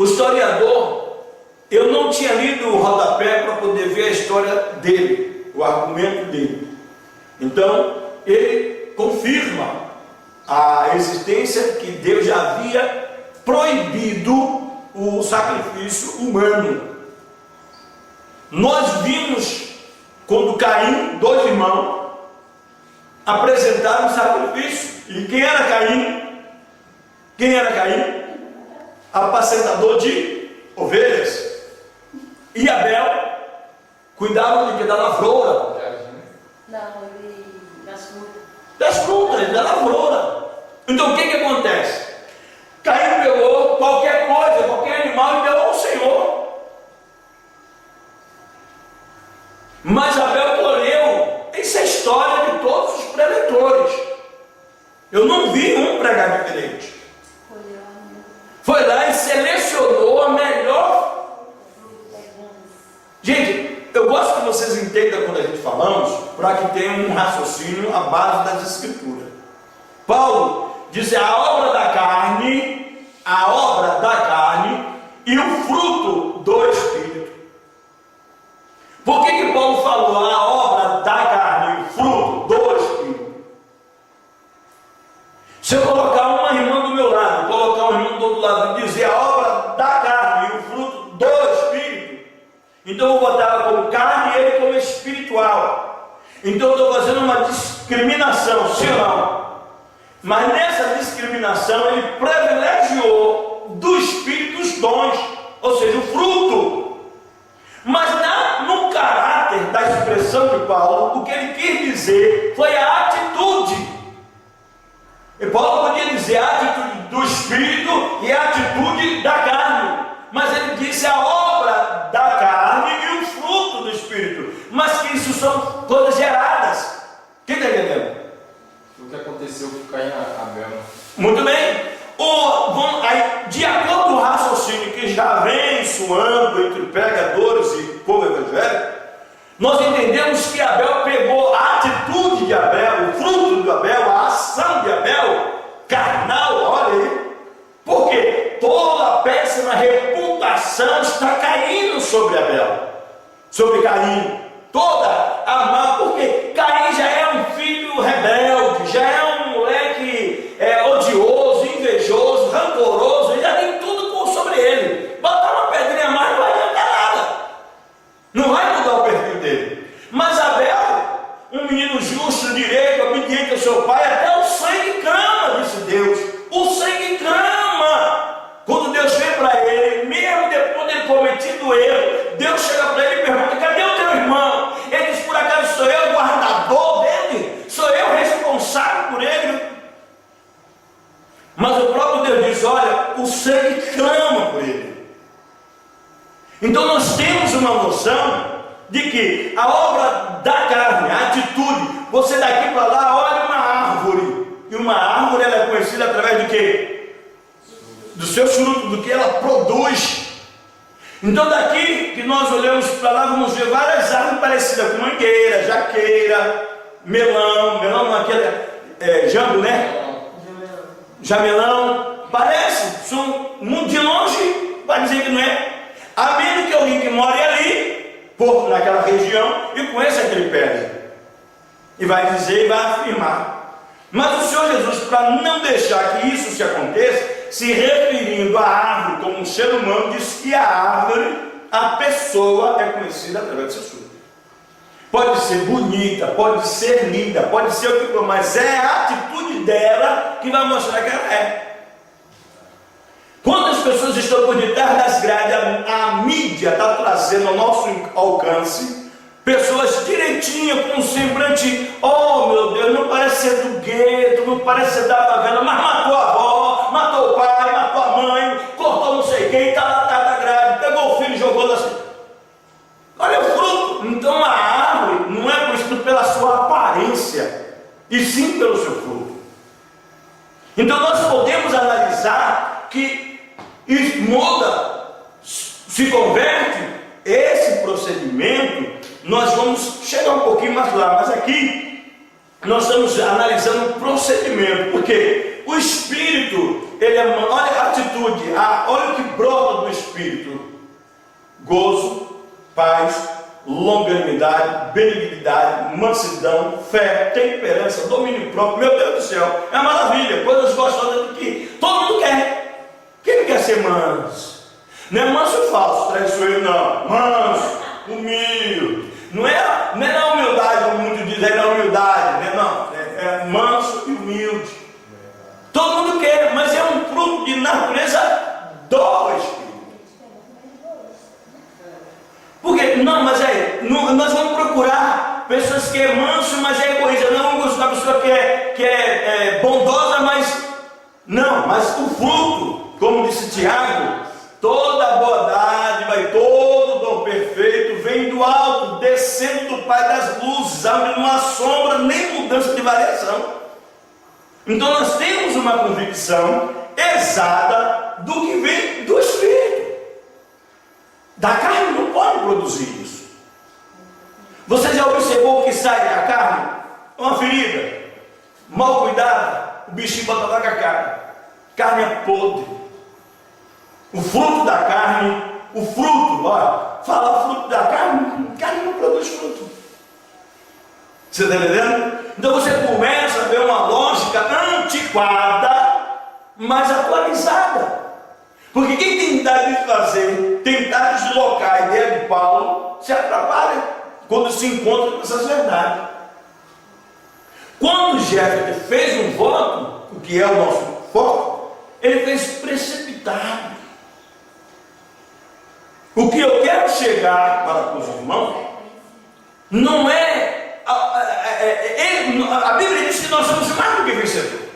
historiador, eu não tinha lido o rodapé para poder ver a história dele, o argumento dele. Então, ele confirma a existência que Deus já havia proibido o sacrifício humano. Nós vimos quando Caim, dois irmãos, apresentaram um sacrifício. E quem era Caim? Quem era Caim? Apacentador de ovelhas. E Abel cuidava de que? Da lavoura. Não, ele das frutas. Das frutas, da lavoura. Então o que acontece? Caim pegou qualquer coisa, qualquer animal e deu ao Senhor. Mas Abel colheu. Isso é história de todos os preletores. Eu não vi um pregar diferente. Foi lá e selecionou a melhor. Gente, eu gosto que vocês entendam quando a gente falamos, para que tenha um raciocínio à base das Escrituras. Paulo diz: a obra da carne e o fruto do Espírito. Por que Paulo falou a obra da carne e o fruto do Espírito? Se eu colocar uma irmã do meu lado, colocar uma irmã do outro lado e dizer a obra da carne e o fruto do Espírito, então eu vou botar ela como carne e ele como espiritual. Então eu estou fazendo uma discriminação, sim ou não? Mas nessa discriminação ele privilegiou do Espírito os dons, ou seja, o fruto. Mas no caráter da expressão de Paulo, o que ele quis dizer foi a atitude. E Paulo podia dizer a atitude do Espírito e a atitude da carne, mas ele disse a obra da carne e o fruto do Espírito, mas que isso são coisas geradas. Quem está entendendo? O que aconteceu com Caim e Abel? Muito bem. De acordo com o raciocínio que já vem suando entre pregadores e povo evangélico, nós entendemos que Abel pegou a atitude de Abel, o fruto de Abel, a ação de Abel, carnal, olha aí, porque toda a péssima reputação está caindo sobre Abel, sobre Caim, toda a má, porque Caim já é um filho rebelde, já é um moleque odioso, invejoso, rancoroso, já tem tudo sobre ele. Botar uma pedrinha a mais não vai adiantar nada, não vai mudar o perfil dele. Mas Abel, um menino justo, direito, obediente ao seu pai, até o Mas o próprio Deus diz: olha, o sangue clama por ele. Então nós temos uma noção de que a obra da carne, a atitude, você daqui para lá olha uma árvore, e uma árvore ela é conhecida através do quê? Do seu fruto, do que ela produz. Então daqui que nós olhamos para lá, vamos ver várias árvores parecidas com mangueira, jaqueira, melão não, aquele jambo, né? Jamelão, parece, são muito de longe, vai dizer que não é. A menos que alguém que mora ali, naquela região, e conheça aquele pé ali, e vai dizer e vai afirmar. Mas o Senhor Jesus, para não deixar que isso se aconteça, se referindo à árvore como um ser humano, diz que a árvore, a pessoa é conhecida através do seu fruto. Pode ser bonita, pode ser linda, pode ser o que for, mas é a atitude dela que vai mostrar que ela é. Quantas pessoas estão por detrás das grades, a mídia está trazendo ao nosso alcance pessoas direitinhas, com um semblante: oh meu Deus, não parece ser do gueto, não parece ser da favela, mas matou a avó, matou o pai, matou a mãe, cortou não sei quem, está lá atrás da grade, pegou o filho e jogou assim. Olha o fruto. Então a árvore não é conhecida pela sua aparência, e sim pelo seu fruto. Então nós podemos analisar que isso muda, se converte, esse procedimento. Nós vamos chegar um pouquinho mais lá, mas aqui nós estamos analisando o procedimento, porque o Espírito, olha a atitude, olha o que brota do Espírito: gozo, paz, longanimidade, benignidade, mansidão, fé, temperança, domínio próprio. Meu Deus do céu, é uma maravilha, coisas gostosas que todo mundo quer. Quem não quer ser manso? Não é manso falso, traiçoeiro, não. Manso, humilde. Não é na humildade, como muitos dizem, é na humildade, né? Não, é manso e humilde. Todo mundo quer, mas é um fruto de natureza do Espírito. Por quê? Não, mas nós vamos procurar pessoas que é manso, mas é egoísta. Não vamos buscar pessoa que é bondosa, mas não, mas o fruto, como disse Tiago, toda a boa dádiva e todo dom perfeito vem do alto, descendo do Pai das luzes, onde não há sombra nem mudança de variação. Então nós temos uma convicção exata do que vem do Espírito. Da carne não pode produzir isso. Você já observou que sai da carne? Uma ferida, mal cuidada, o bichinho bota lá com a carne. Carne é podre. O fruto da carne, o fruto, olha, fala fruto da carne, carne não produz fruto. Você está entendendo? Então você começa a ver uma lógica antiquada, mas atualizada. Porque quem tentar desfazer, tentar deslocar a ideia de Paulo, se atrapalha quando se encontra com essas verdades. Quando Jefté fez um voto, o que é o nosso foco, ele fez precipitado. O que eu quero chegar para os irmãos não é. A Bíblia diz que nós somos mais do que vencedores,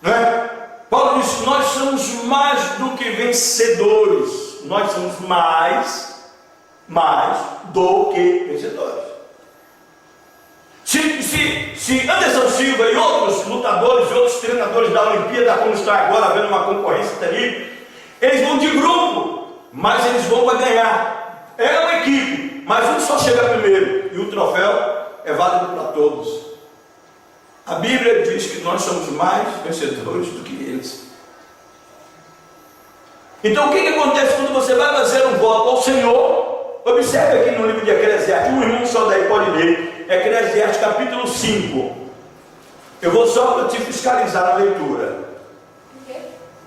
não é? Paulo diz que nós somos mais do que vencedores. Nós somos mais do que vencedores. Se Anderson Silva e outros lutadores e outros treinadores da Olimpíada, como está agora havendo uma concorrência terrível, eles vão de grupo, mas eles vão para ganhar. É uma equipe, mas um só chega primeiro, e o troféu é válido para todos. A Bíblia diz que nós somos mais vencedores do que eles. Então o que acontece quando você vai fazer um voto ao Senhor? Observe aqui no livro de Eclesiastes, um irmão só daí pode ler, Eclesiastes capítulo 5. Eu vou só para te fiscalizar a leitura.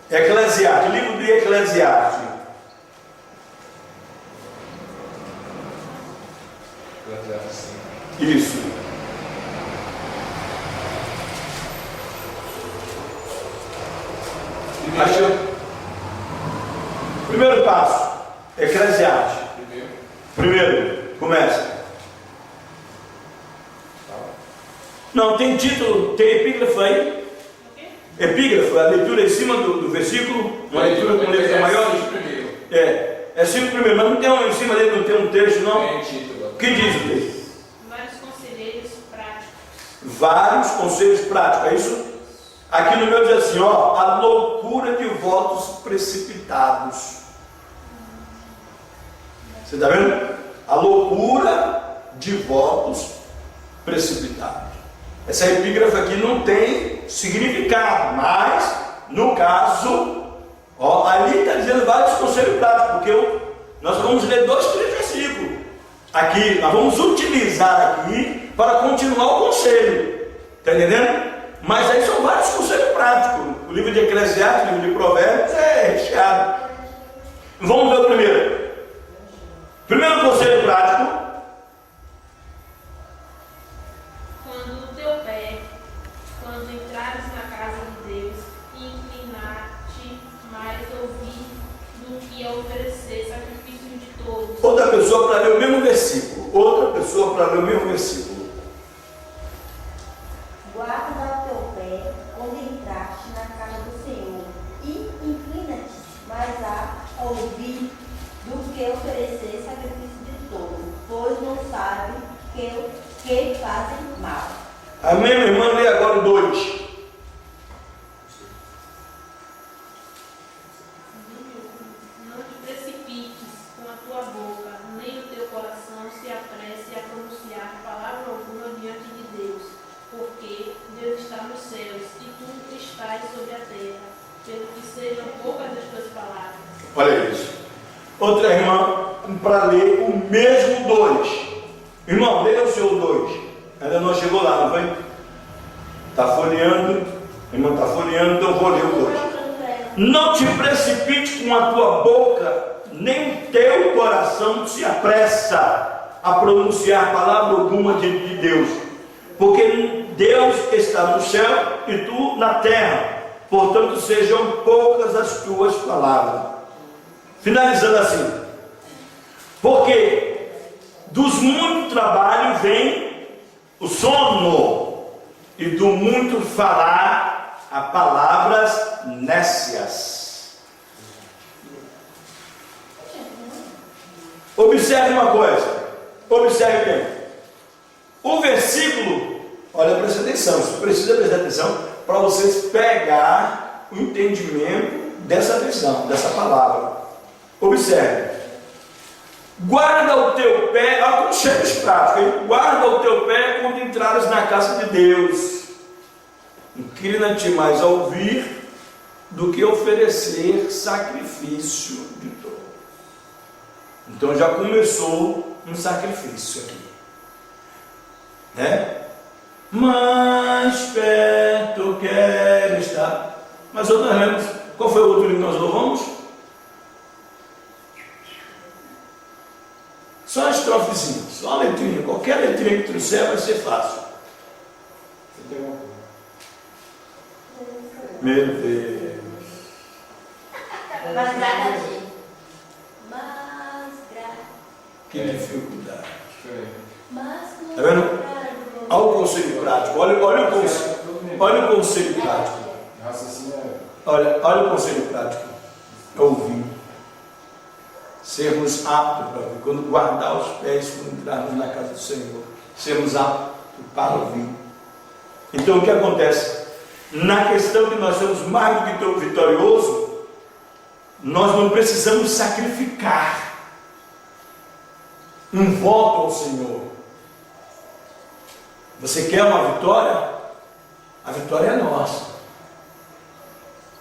Eclesiastes, livro de Eclesiastes. Isso. Achou? Primeiro passo, Eclesiastes. Primeiro, começa. Não, tem título, tem epígrafe aí. Epígrafe, a leitura em cima do versículo, uma leitura com letra maior. É 5 primeiro, mas não tem um em cima dele, não tem um texto, não? Tem título. O que diz o texto? Vários conselheiros práticos. Vários conselhos práticos, é isso? Aqui no meu diz assim, ó, a loucura de votos precipitados. Você está vendo? A loucura de votos precipitados. Essa epígrafe aqui não tem significado, mas, no caso, ó, ali está dizendo vários conselhos práticos, porque nós vamos ler 2, 3 versículos. Aqui, nós vamos utilizar aqui para continuar o conselho. Está entendendo? Mas aí são vários conselhos práticos. O livro de Eclesiastes, o livro de Provérbios é recheado. Vamos ver o primeiro. Primeiro conselho prático. Quando entrares na casa de Deus, inclinar-te mais ouvir do que a oferecer sacrifício de todos. Outra pessoa para ler o mesmo versículo. Outra pessoa para ler o mesmo versículo. Guarda o teu pé quando entraste na casa do Senhor e inclina-te mais a ouvir do que oferecer sacrifício de todos, pois não sabe que fazem mal. Amém, meu irmão? Lê agora o 2. Não te precipites com a tua boca, nem o teu coração se apresse a pronunciar palavra alguma diante de Deus, porque Deus está nos céus e tu estás sobre a terra, pelo que sejam poucas as tuas palavras. Olha isso. Outra irmã para ler o mesmo 2. Irmão, leia o seu 2. Ainda não chegou lá, não foi? Está folheando. A irmã está folheando, então eu vou ler o 2. Não te precipite com a tua boca, nem o teu coração se apressa a pronunciar palavra alguma diante de Deus, porque Deus está no céu e tu na terra, portanto sejam poucas as tuas palavras. Finalizando assim, porque dos muito trabalho vem o sono, e do muito falar a palavras nécias. Observe uma coisa, observe bem. O versículo, olha, presta atenção, você precisa prestar atenção para vocês pegar o entendimento dessa visão, dessa palavra. Observe. Guarda o teu pé, olha conselhos práticos, hein? Guarda o teu pé quando entrares na casa de Deus. Inclina-te mais a ouvir do que oferecer sacrifício de dor. Então já começou um sacrifício aqui, né? Mais perto quero estar. Mas nós lemos, qual foi o outro livro que nós louvamos? Só uma estrofezinha, só uma letrinha, qualquer letrinha que trouxer vai ser fácil. Meu Deus. Mas gradatinho. Mas Que dificuldade. Mas Está vendo? Olha o conselho prático, olha o conselho prático. Olha o conselho prático. É ouvir. Sermos aptos para ouvir. Quando guardar os pés, quando entrarmos na casa do Senhor, sermos aptos para ouvir. Então o que acontece? Na questão que nós somos mais do que vitoriosos, nós não precisamos sacrificar um voto ao Senhor. Você quer uma vitória? A vitória é nossa,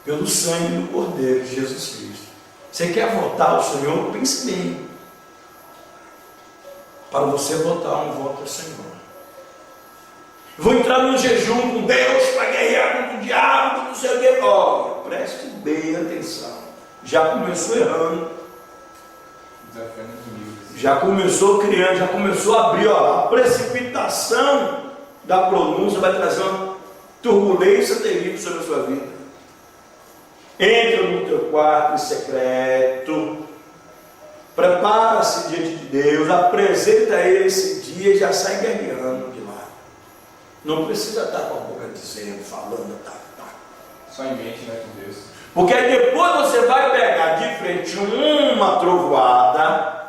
pelo sangue do Cordeiro, Jesus Cristo. Você quer votar ao Senhor? Pense bem, para você votar um voto ao Senhor. Vou entrar num jejum com Deus para guerrear contra o diabo, não sei o que. Olha, preste bem atenção. Já começou errando. Já começou criando, já começou a abrir. Ó, a precipitação da pronúncia vai trazer uma turbulência terrível sobre a sua vida. Entra no teu quarto em secreto. Prepara-se diante de Deus. Apresenta a Ele esse dia e já sai guerreando de lá. Não precisa estar com a boca dizendo, falando, tá. Só em mente, né, com Deus. Porque aí depois você vai pegar de frente uma trovoada,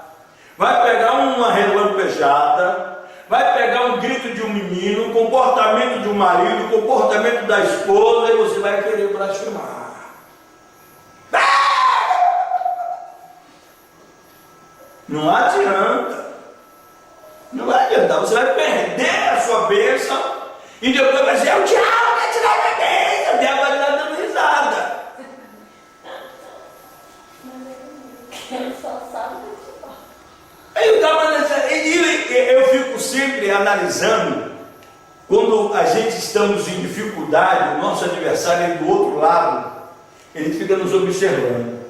vai pegar uma relampejada, vai pegar um grito de um menino, o comportamento de um marido, o comportamento da esposa, e você vai querer blasfemar. Não adianta. Não vai adiantar. Você vai perder a sua bênção e depois vai dizer: o diabo vai tirar minha bênção. O diabo vai estar dando risada. Ele só sabe do Eu fico sempre analisando, quando a gente estamos em dificuldade, o nosso adversário é do outro lado, ele fica nos observando,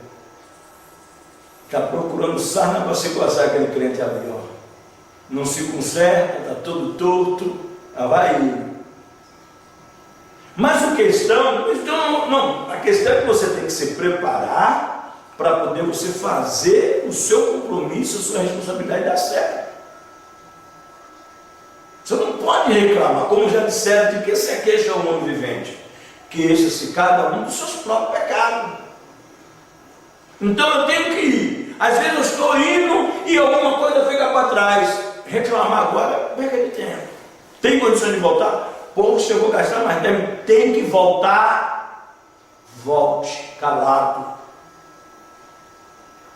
está procurando sarna para se coçar aquele crente ali, ó. Não se conserta, está todo torto, vai indo. Mas a questão é que você tem que se preparar para poder você fazer o seu compromisso, a sua responsabilidade dar certo. Você não pode reclamar, como já disseram, de que se queixa o homem vivente. Queixa-se cada um dos seus próprios pecados. Então eu tenho que ir. Às vezes eu estou indo e alguma coisa fica para trás. Reclamar agora, perca de tempo. Tem condição de voltar? Poxa, eu vou gastar mais tempo. Tem que voltar. Volte, calado.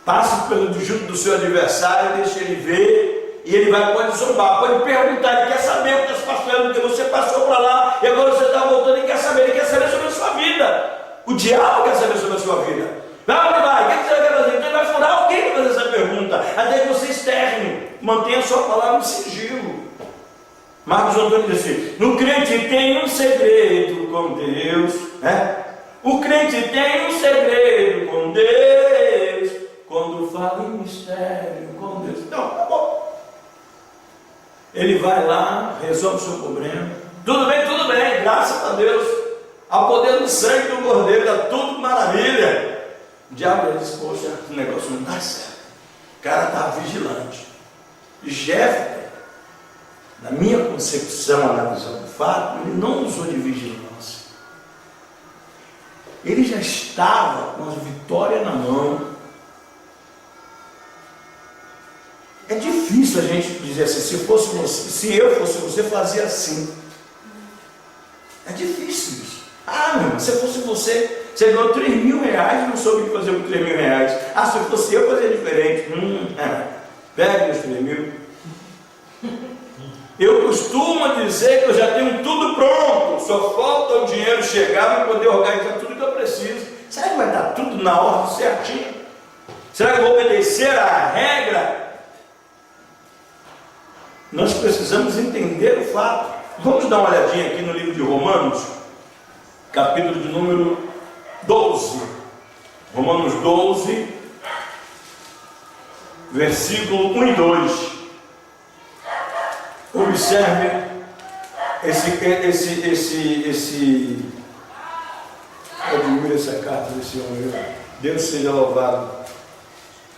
Passe junto do seu adversário, deixe ele ver, e ele pode zombar, pode perguntar, ele quer saber o que está se passando, porque você passou para lá, e agora você está voltando, ele quer saber sobre a sua vida. O diabo quer saber sobre a sua vida. Vai onde vai? O que você quer fazer? Então ele vai furar alguém para fazer essa pergunta, até que você externe, mantenha a sua palavra no sigilo. Marcos Antônio diz assim: no crente tem um segredo com Deus, né? O crente tem um segredo com Deus, quando fala em mistério com Deus. Então, tá bom. Ele vai lá, resolve o seu problema. Tudo bem, graças a Deus. Ao poder do sangue do Cordeiro, está tudo maravilha. O diabo diz: poxa, o negócio não está certo. O cara está vigilante. E Jefté, na minha concepção, analisando o fato, ele não usou de vigilância. Ele já estava com a vitória na mão. É difícil a gente dizer assim: se eu fosse você, fazia assim. É difícil isso. Meu irmão, se fosse você ganhou 3 mil reais e não soube o que fazer com 3 mil reais. Se fosse eu, fazia diferente. Pegue os 3 mil. Eu costumo dizer que eu já tenho tudo pronto, só falta o dinheiro chegar para poder organizar tudo que eu preciso. Será que vai estar tudo na ordem certinho? Será que eu vou obedecer à regra? Nós precisamos entender o fato. Vamos dar uma olhadinha aqui no livro de Romanos, capítulo de número 12. Romanos 12, versículo 1 e 2. Observe eu admiro essa carta desse homem. Deus seja louvado,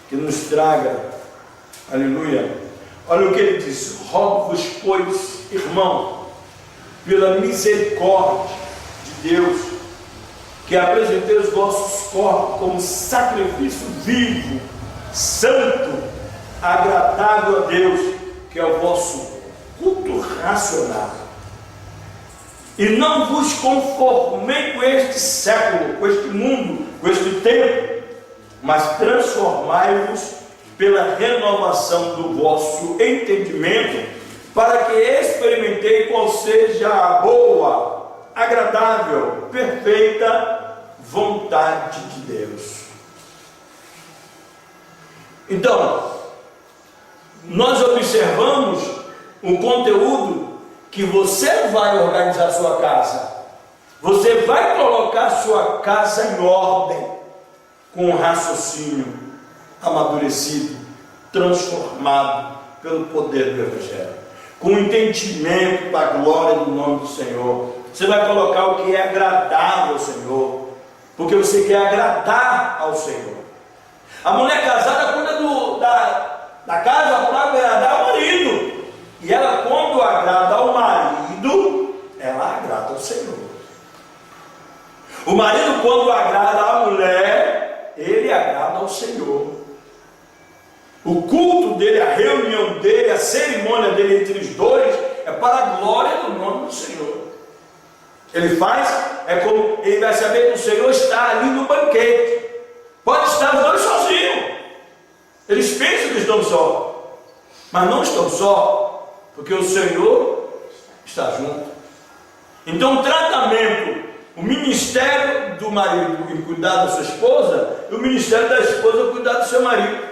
que nos traga, aleluia. Olha o que ele diz: rogo-vos, pois, irmão, pela misericórdia de Deus, que apresenteis os vossos corpos como sacrifício vivo, santo, agradável a Deus, que é o vosso culto racional. E não vos conformei com este século, com este mundo, com este tempo, mas transformai-vos pela renovação do vosso entendimento, para que experimentei qual seja a boa, agradável, perfeita vontade de Deus. Então, nós observamos o conteúdo que você vai organizar a sua casa. Você vai colocar a sua casa em ordem, com um raciocínio amadurecido, transformado pelo poder do Evangelho, com entendimento para a glória do nome do Senhor. Você vai colocar o que é agradável ao Senhor, porque você quer agradar ao Senhor. A mulher casada cuida da casa para agradar ao marido, e ela, quando agrada ao marido, ela agrada ao Senhor. O O marido, quando agrada a mulher, ele agrada ao Senhor. O culto dele, a reunião dele, a cerimônia dele entre os dois é para a glória do nome do Senhor. Ele faz, é como ele vai saber que o Senhor está ali no banquete. Pode estar os dois sozinhos. Eles pensam que estão só, mas não estão só, porque o Senhor está junto. Então o tratamento, o ministério do marido em cuidar da sua esposa, e o ministério da esposa em cuidar do seu marido.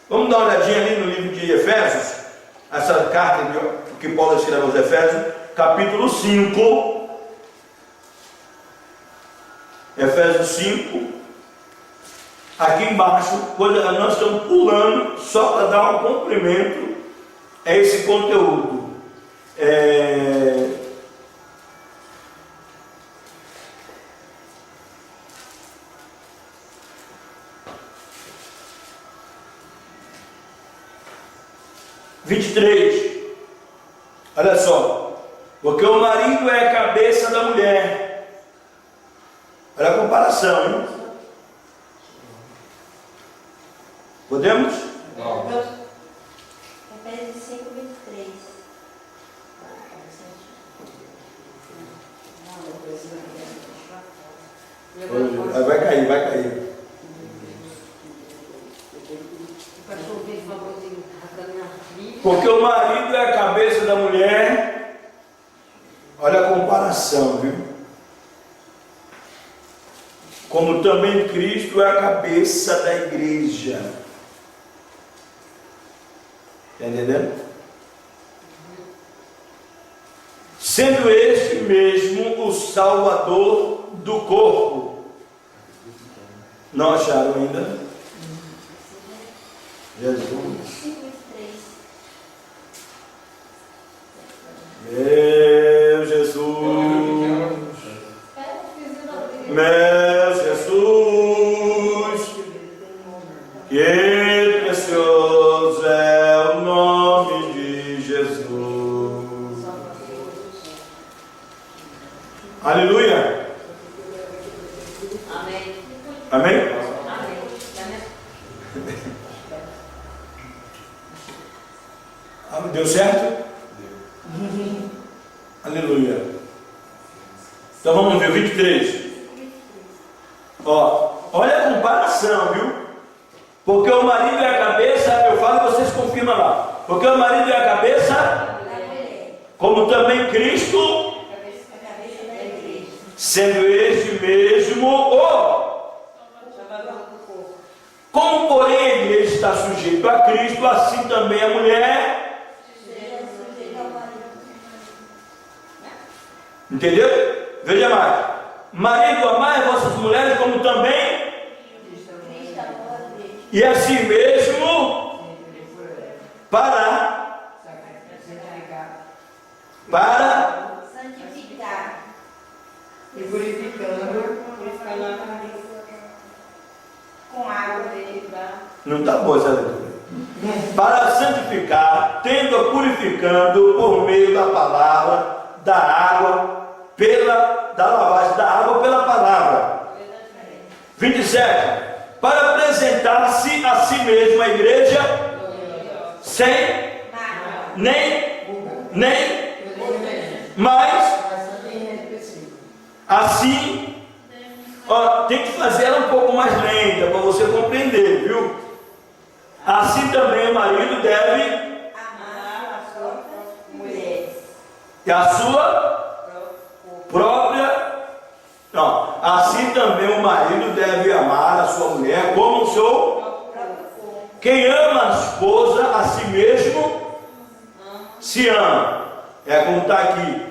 Vamos dar uma olhadinha ali no livro de Efésios, essa carta que Paulo escreve aos Efésios, capítulo 5. Efésios 5. Aqui embaixo, quando nós estamos pulando, só para dar um complemento a esse conteúdo. (23) Olha só, porque o marido é a cabeça da mulher. Olha a comparação, hein? Podemos? Não. Efésios 5, 23. Vai cair, vai cair. Porque o marido é a cabeça da mulher. Olha a comparação, viu? Como também Cristo é a cabeça da igreja. Está entendendo? Sendo este mesmo o Salvador do corpo. Não acharam ainda? Jesus. 5, 23. Meu Jesus. Meu Jesus. Que precioso é o nome de Jesus. Aleluia. Amém. Amém? Amém. Deu certo? Aleluia. Então vamos ver, 23. Ó, olha a comparação, viu? Porque o marido é a cabeça, eu falo e vocês confirmam lá. Porque o marido é a cabeça, como também Cristo, sendo este mesmo o. Como porém a igreja está sujeita a Cristo, assim também a mulher. Entendeu? Veja mais. Marido, amai vossas mulheres como também. E assim mesmo para santificar. E purificando Com água. não está boa essa leitura. Para santificar, tendo purificando por meio da palavra, da água, da lavagem da água pela palavra. 27. Para apresentar-se a si mesmo a igreja sem nem mas assim, ó, tem que fazer ela um pouco mais lenta para você compreender, viu? Assim também o marido deve Amar as próprias mulheres. e a sua própria. Não, assim também o marido deve amar a sua mulher como o seu. Quem ama a esposa a si mesmo se ama. É como está aqui.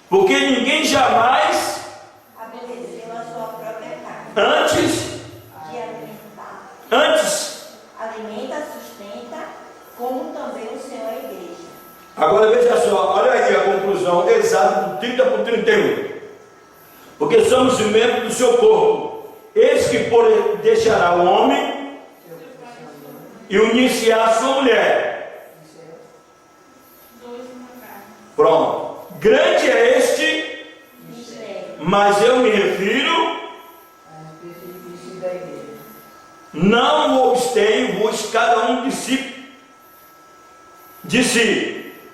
Porque ninguém jamais Aborreceu a sua própria carne. antes De alimentar. Alimenta, sustenta, como também o Senhor a igreja. Agora veja só, olha aí a conclusão exata do 30 por 31. Porque somos membros do seu corpo. Eis que deixará o homem e unir-se à sua mulher. Pronto. Grande é este Mas eu me refiro, A especificidade da igreja. não obstém-vos cada um de si.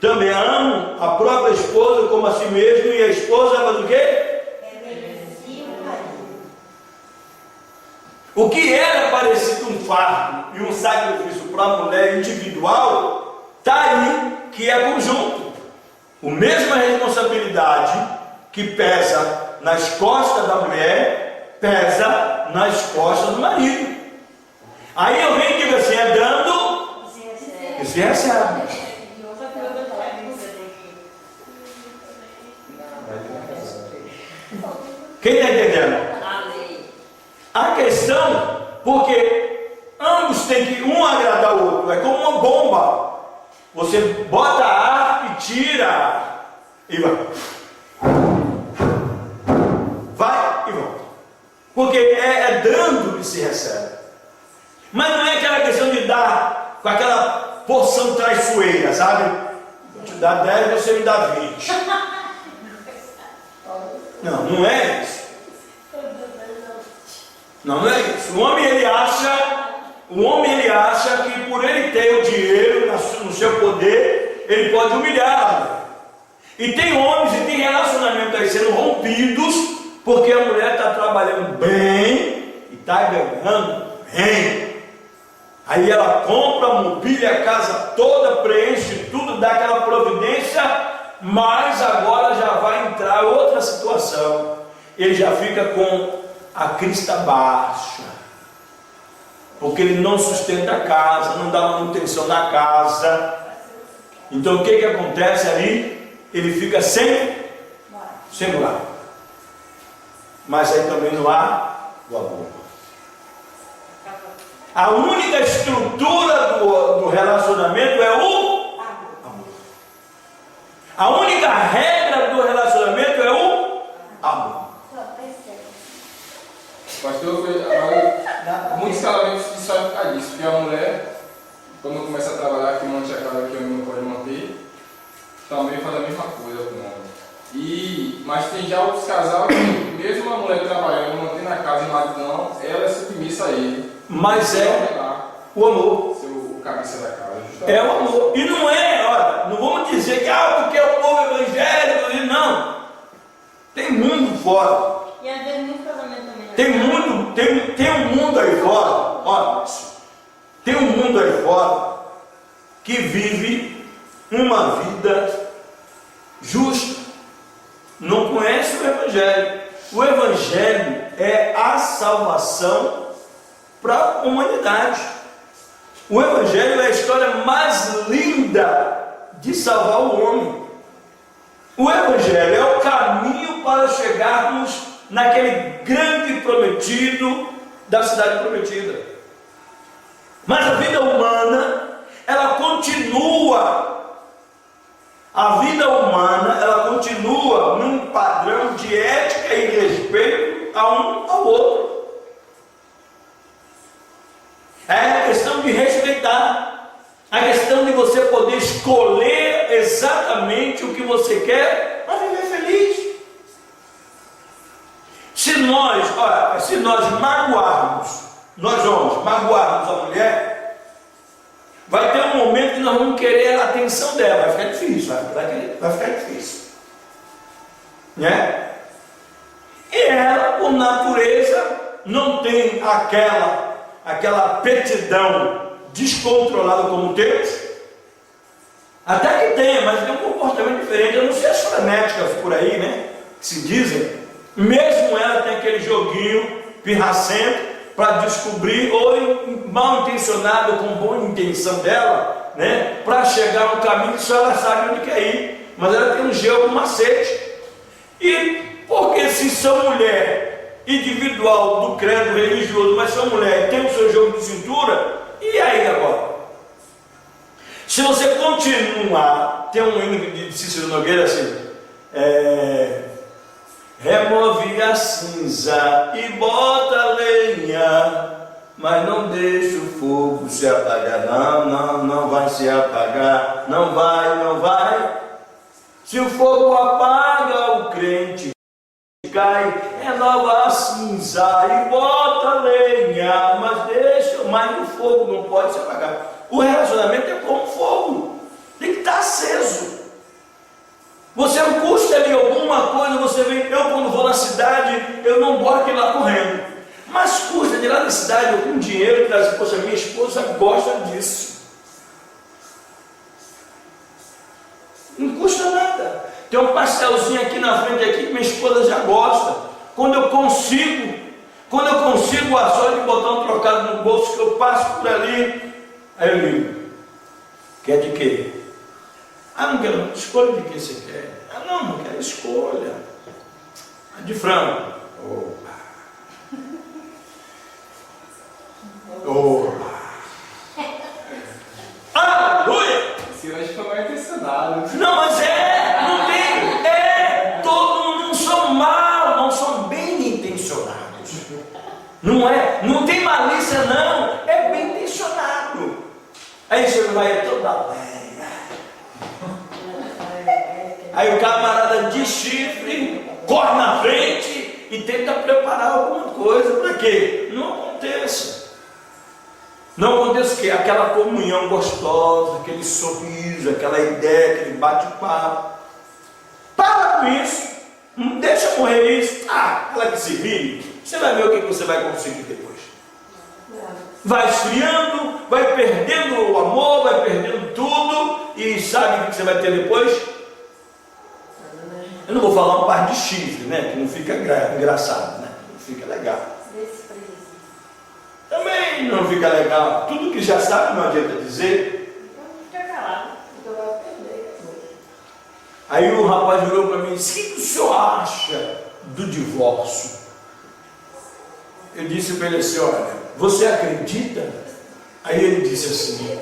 Também amo a própria esposa como a si mesmo, e a esposa faz o quê? Reverencia o marido. O que era parecido um fardo e um sacrifício para a mulher individual, está aí que é conjunto. A mesma responsabilidade que pesa nas costas da mulher, pesa nas costas do marido. Aí eu venho e digo assim, é dando, e se recebe. Quem está entendendo? A questão, porque ambos têm que um agradar o outro, é como uma bomba. Você bota ar e tira e vai. Vai e volta. Porque é dando que se recebe. Mas não é aquela questão de dar com aquela porção traiçoeira, sabe? Vou te dar 10, você me dá 20. Não, não é isso. Não é isso. O homem ele acha que por ele ter o dinheiro no seu poder, ele pode humilhar. E tem homens e tem relacionamentos aí sendo rompidos porque a mulher está trabalhando bem e está ganhando bem. Aí ela compra, mobília a casa toda, preenche tudo, dá aquela providência, mas agora já vai entrar outra situação. Ele já fica com a crista baixa, porque ele não sustenta a casa, não dá manutenção na casa. Então o que acontece ali? Ele fica sem moral. Mas aí também não há o amor. A única estrutura do relacionamento é o amor. A única regra do relacionamento é o amor. Pastor, muitos casamentos que só por causa disso, porque a mulher, quando começa a trabalhar, que mantém a casa que o homem não pode manter, também faz a mesma coisa com o homem. Mas tem já outros casais que, mesmo a mulher trabalhando, mantendo a casa em maridão, ela é submissa a ele. Mas é o amor. Ser o cabeça da casa. É o amor. E não é, olha, não vamos dizer que porque é o povo evangélico, não. Tem mundo fora. E às vezes muito casamento também. Tem um mundo aí fora, olha, tem um mundo aí fora que vive uma vida justa, não conhece o Evangelho. O Evangelho é a salvação para a humanidade. O Evangelho é a história mais linda de salvar o homem. O Evangelho é o caminho para chegarmos naquele grande prometido da cidade prometida. Mas a vida humana, ela continua. A vida humana, ela continua num padrão de ética e respeito a um ao outro. É a questão de respeitar. A questão de você poder escolher exatamente o que você quer para viver feliz. Se nós magoarmos, nós homens, magoarmos a mulher, vai ter um momento que nós vamos querer a atenção dela, vai ficar difícil, vai ficar difícil. Né? E ela, por natureza, não tem aquela aptidão descontrolada como temos. Até que tenha, mas tem um comportamento diferente. Eu não sei as frenéticas por aí, né? Que se dizem. Mesmo ela tem aquele joguinho pirracento para descobrir, ou mal intencionado, com boa intenção dela, né? Para chegar a um caminho que só ela sabe onde quer ir. Mas ela tem um jogo, um macete. E porque se são mulher individual do credo religioso, mas são mulher e tem o seu jogo de cintura, e aí agora? Se você continuar, tem um hino de Cícero Nogueira assim, remove a cinza e bota a lenha, mas não deixa o fogo se apagar. Não vai se apagar, não vai. Se o fogo apaga o crente, cai, renova a cinza e bota lenha, mas o fogo não pode se apagar. O relacionamento é como fogo, tem que estar aceso. Você custa ali alguma coisa, você vem, eu quando vou na cidade, eu não gosto de ir lá correndo, mas custa de ir lá na cidade, eu com dinheiro, traz, poxa, minha esposa gosta disso. Não custa nada. Tem um pastelzinho aqui na frente aqui que minha esposa já gosta. Quando eu consigo a sorte de botar um trocado no bolso, que eu passo por ali, aí eu ligo. Quer de quê? Ah, não quero, escolha de que você quer. Ah, não quero, escolha. De frango. Opa. Opa. Aleluia! Se hoje foi mal intencionado. Não, mas não tem, todos não são maus, não são bem intencionados. Não tem malícia não, é bem intencionado. Aí você vai toda alegre. Aí o camarada de chifre corre na frente e tenta preparar alguma coisa para quê? Não aconteça. Não aconteça o quê? Aquela comunhão gostosa, aquele sorriso, aquela ideia, aquele bate-papo. Para com isso. Não deixa morrer isso. Ela que se vire. Você vai ver o que você vai conseguir depois. Vai esfriando, vai perdendo o amor, vai perdendo tudo. E sabe o que você vai ter depois? Eu não vou falar uma parte de chifre, né? Que não fica engraçado, né? Não fica legal. Também não fica legal. Tudo que já sabe não adianta dizer. Fica calado, então vai perder. Aí o rapaz virou para mim e disse: o que o senhor acha do divórcio? Eu disse para ele assim: olha, você acredita? Aí ele disse assim,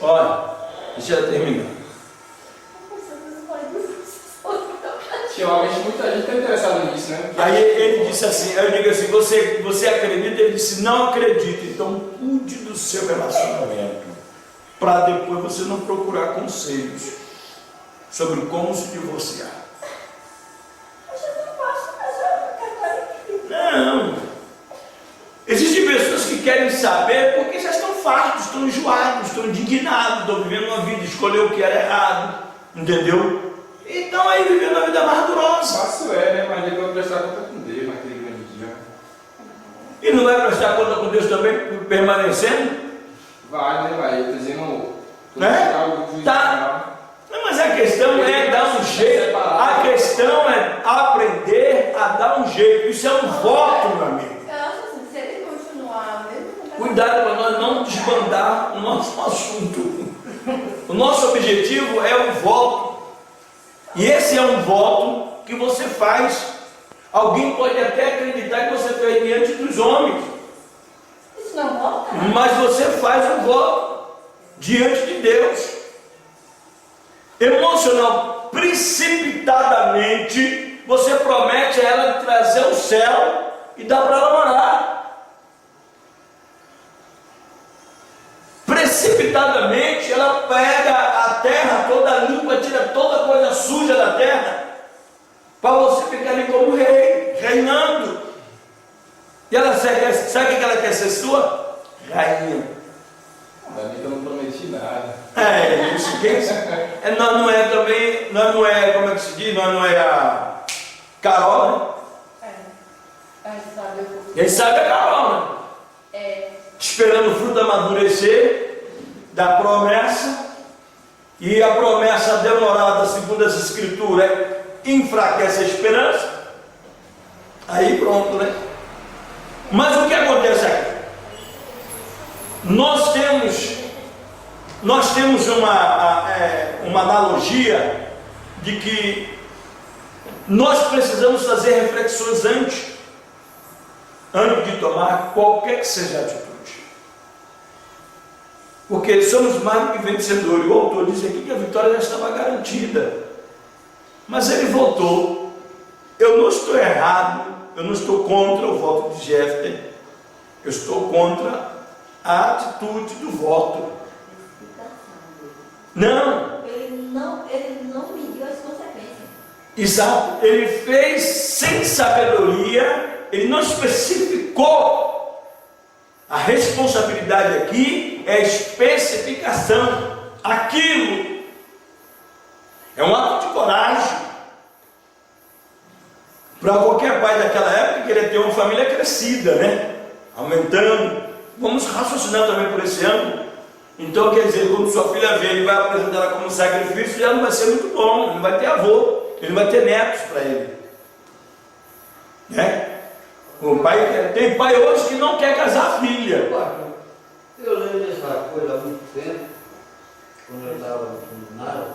olha, deixa eu terminar. Realmente muita gente está interessada nisso, né? Aí ele disse assim, eu digo assim, você acredita? Ele disse, não acredito, então cuide do seu relacionamento, para depois você não procurar conselhos sobre como se divorciar. Não. Existem pessoas que querem saber porque já estão fartos, estão enjoados, estão indignados, estão vivendo uma vida, escolheu o que era errado, entendeu? Então aí vivendo a vida amargurosa. Fácil né? Mas ele vai prestar conta com Deus naquele grande dia. E não vai prestar conta com Deus também permanecendo? Vai, né? Vai. Dizendo. Tá. Não, mas a questão é dar um jeito. A questão é aprender a dar um jeito. Isso é um voto, meu amigo. Eu acho assim, se ele continuar mesmo. Cuidado para nós não desbandar o nosso assunto. O nosso objetivo é o voto. E esse é um voto que você faz. Alguém pode até acreditar que você fez diante dos homens. Isso não volta? Mas você faz um voto diante de Deus. Emocional, precipitadamente, você promete a ela de trazer o céu e dá para ela morar. Precipitadamente, ela pega a terra toda limpa, tira toda coisa suja da terra, para você ficar ali como rei, reinando. E ela sabe o que ela quer ser sua? Rainha. Ainda bem que eu não prometi nada. É isso. Nós não é também, nós não é, como é que se diz? Nós não é a Carol, né? A gente sabe o Quem sabe é a Carol, né? Esperando o fruto amadurecer da promessa, e a promessa demorada, segundo as escrituras, enfraquece a esperança. Aí pronto, né? Mas o que acontece aqui? Nós temos uma analogia de que nós precisamos fazer reflexões antes de tomar qualquer que seja a atitude. Porque somos mais do que vencedores. O autor diz aqui que a vitória já estava garantida. Mas ele voltou. Eu não estou errado, eu não estou contra o voto de Jefté. Eu estou contra a atitude do voto. Ele não mediu as consequências. Exato, ele fez sem sabedoria, ele não especificou. A responsabilidade aqui é a especificação. Aquilo é um ato de coragem para qualquer pai daquela época querer ter uma família crescida, né? Aumentando. Vamos raciocinar também por esse ângulo. Então, quer dizer, quando sua filha vem, ele vai apresentar ela como sacrifício, já não vai ser muito bom, ele não vai ter avô, ele não vai ter netos para ele, né? O pai, tem pai hoje que não quer casar a filha. Eu lembro dessa coisa há muito tempo, quando eu estava no seminário.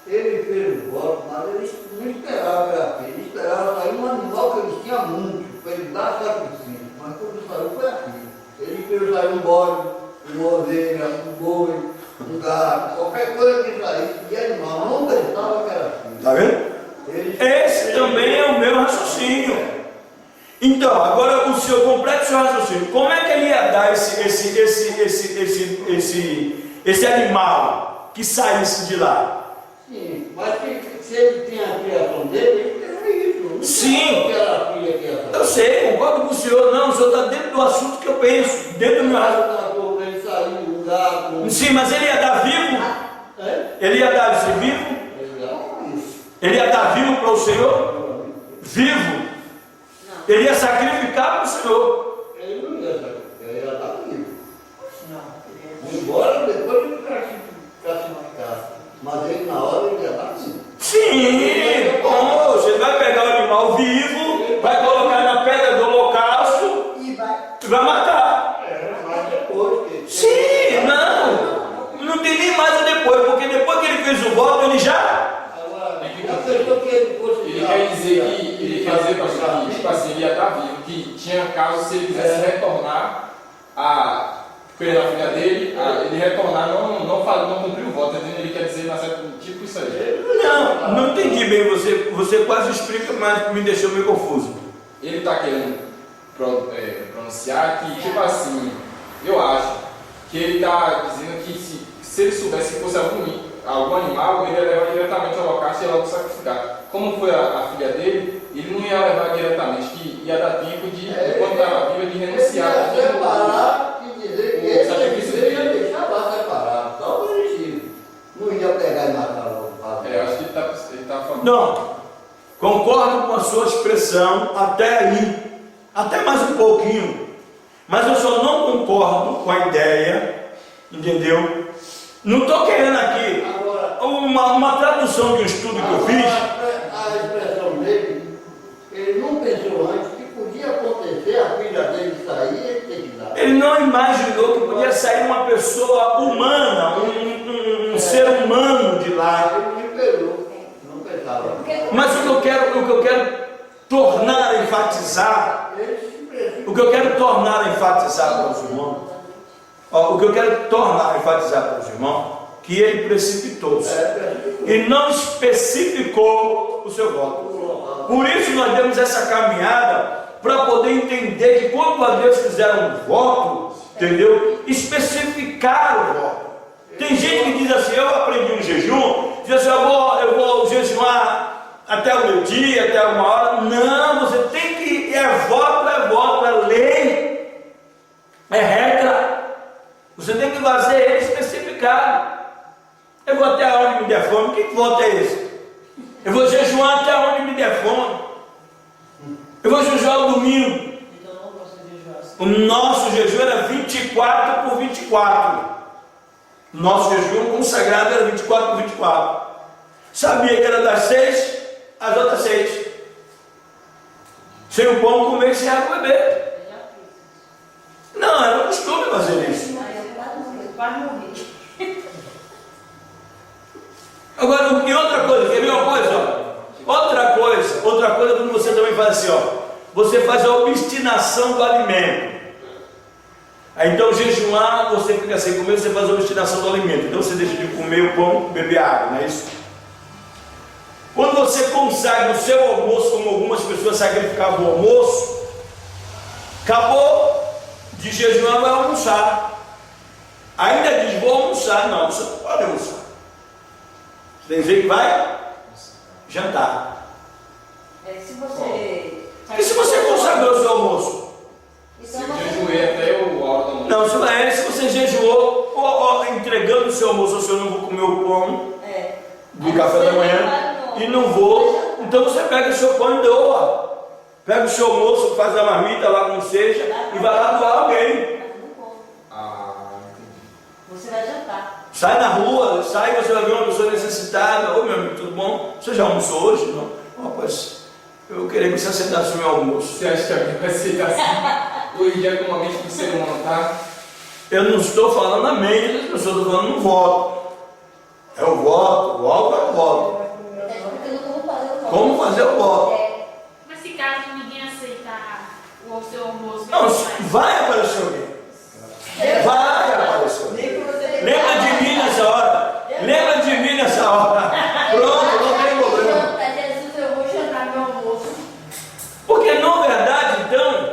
Ele fez o voto, mas ele não esperava pela filha, ele esperava sair um animal que ele tinha muito, para ele dar sacrifício. Mas quando saiu foi a filha. Ele fez sair um bode, uma ovelha, um boi, um gato, qualquer coisa que saísse de animal, não pensava que era filho. Está vendo? Esse também é o meu raciocínio. Então, agora o senhor completa o seu raciocínio. Como é que ele ia dar esse animal que saísse de lá? Sim, mas se ele tinha a criação dele, ele fez isso. Não Sim. que era a filha que ia sair. Eu sei, concordo com o senhor. Não, o senhor está dentro do assunto que eu penso, dentro do meu raciocínio. Ele saiu um gato. Sim, mas ele ia dar vivo? É? Ele ia dar esse vivo? Ele ia dar vivo para o Senhor? Vivo? Ele ia sacrificar para o Senhor? Ele não ia sacrificar, ele ia dar vivo. Embora depois ele classificasse. Mas ele na hora ele ia dar vivo. Sim! Poxa, ele vai pegar o animal vivo, vai colocar na pedra do holocausto E vai. e vai matar. Mas depois que... Sim, não tem nem mais o depois, porque depois que ele fez o voto, ele já... Agora, já pensou que ele fosse... Ele quer dizer que, ele quer dizer, pastor, que tipo assim, ele ia estar vivo, que tinha caso se ele quisesse retornar pela filha dele, ele retornar, não cumprir o voto, entendeu? Ele quer dizer, tipo isso aí. Não entendi bem, você quase explica, mas me deixou meio confuso. Ele está querendo pronunciar que, tipo assim, eu acho que ele está dizendo que se ele soubesse que fosse algum animal, ele ia levar diretamente ao holocausto e ia logo sacrificar. Como foi a filha dele, ele não ia levar diretamente, que ia dar tempo de, enquanto estava viva, de renunciar. Ele ia separar e dizer que ele ia deixar lá separado, só o Egito. Não ia pegar e matar logo. Acho que ele está falando. Não, concordo com a sua expressão até aí, até mais um pouquinho, mas eu só não concordo com a ideia, entendeu? Não estou querendo aqui uma tradução de um estudo que eu fiz. A expressão dele, ele não pensou antes que podia acontecer a filha dele sair e ele ter que dar. Ele não imaginou que podia sair uma pessoa humana, um ser humano de lá. Ele me perou, não pensava. Mas o que eu quero tornar a enfatizar, o que eu quero tornar a enfatizar para os irmãos, que ele precipitou-se e não especificou o seu voto. Por isso nós demos essa caminhada para poder entender que quando a Deus fizer um voto, entendeu? Especificar o voto. Tem gente que diz assim, eu aprendi um jejum, diz assim, eu vou jejuar até o meio-dia, até uma hora. Não, você tem que, é voto, é lei, é regra. Você tem que fazer ele especificado. Eu vou até onde me der fome. Que voto é esse? Eu vou jejuar até onde me der fome. Eu vou jejuar o domingo. Então não posso jejuar assim. O nosso jejum era 24 por 24. Nosso jejum consagrado era 24 por 24. Sabia que era das 6 às outras 6. Sem o pão comer e sem água beber. Não, era costume fazer isso. Quase morri. Agora, e outra coisa, quer ver uma coisa? Outra coisa quando você também faz assim, você faz a obstinação do alimento. Aí então jejuar, você fica sem comer, você faz a obstinação do alimento. Então você deixa de comer o pão, beber água, não é isso? Quando você consagra o seu almoço, como algumas pessoas sacrificavam o almoço, acabou de jejuar, vai almoçar. Ainda diz, vou almoçar. Não, você não pode almoçar. Você tem que dizer que vai jantar. Se você... E se você consagrou o seu almoço? Se eu jejuei até o hora do almoço. Não, se você jejuou, entregando o seu almoço, eu não vou comer o pão do café da manhã e não vou, então você pega o seu pão e doa. Pega o seu almoço, faz a marmita lá como seja e vai lá doar alguém. Você vai jantar. Sai na rua, sai, você vai ver uma pessoa necessitada. Ô meu amigo, tudo bom? Você já almoçou hoje? Não? Oh, pois, eu queria que você aceitasse o meu almoço. Você acha que alguém vai aceitar assim? Hoje é como a mente do ser humano, tá? Eu não estou falando a mente das pessoas, estou falando no voto. É o voto, o alvo é o voto. Como fazer o voto? Mas se caso ninguém aceitar o seu almoço, Não, vai aparecer alguém. Vai aparecer alguém. Lembra de mim nessa hora. Lembra de mim nessa hora. Pronto, não tem problema. Jesus, eu vou jantar meu almoço. Porque na verdade, então,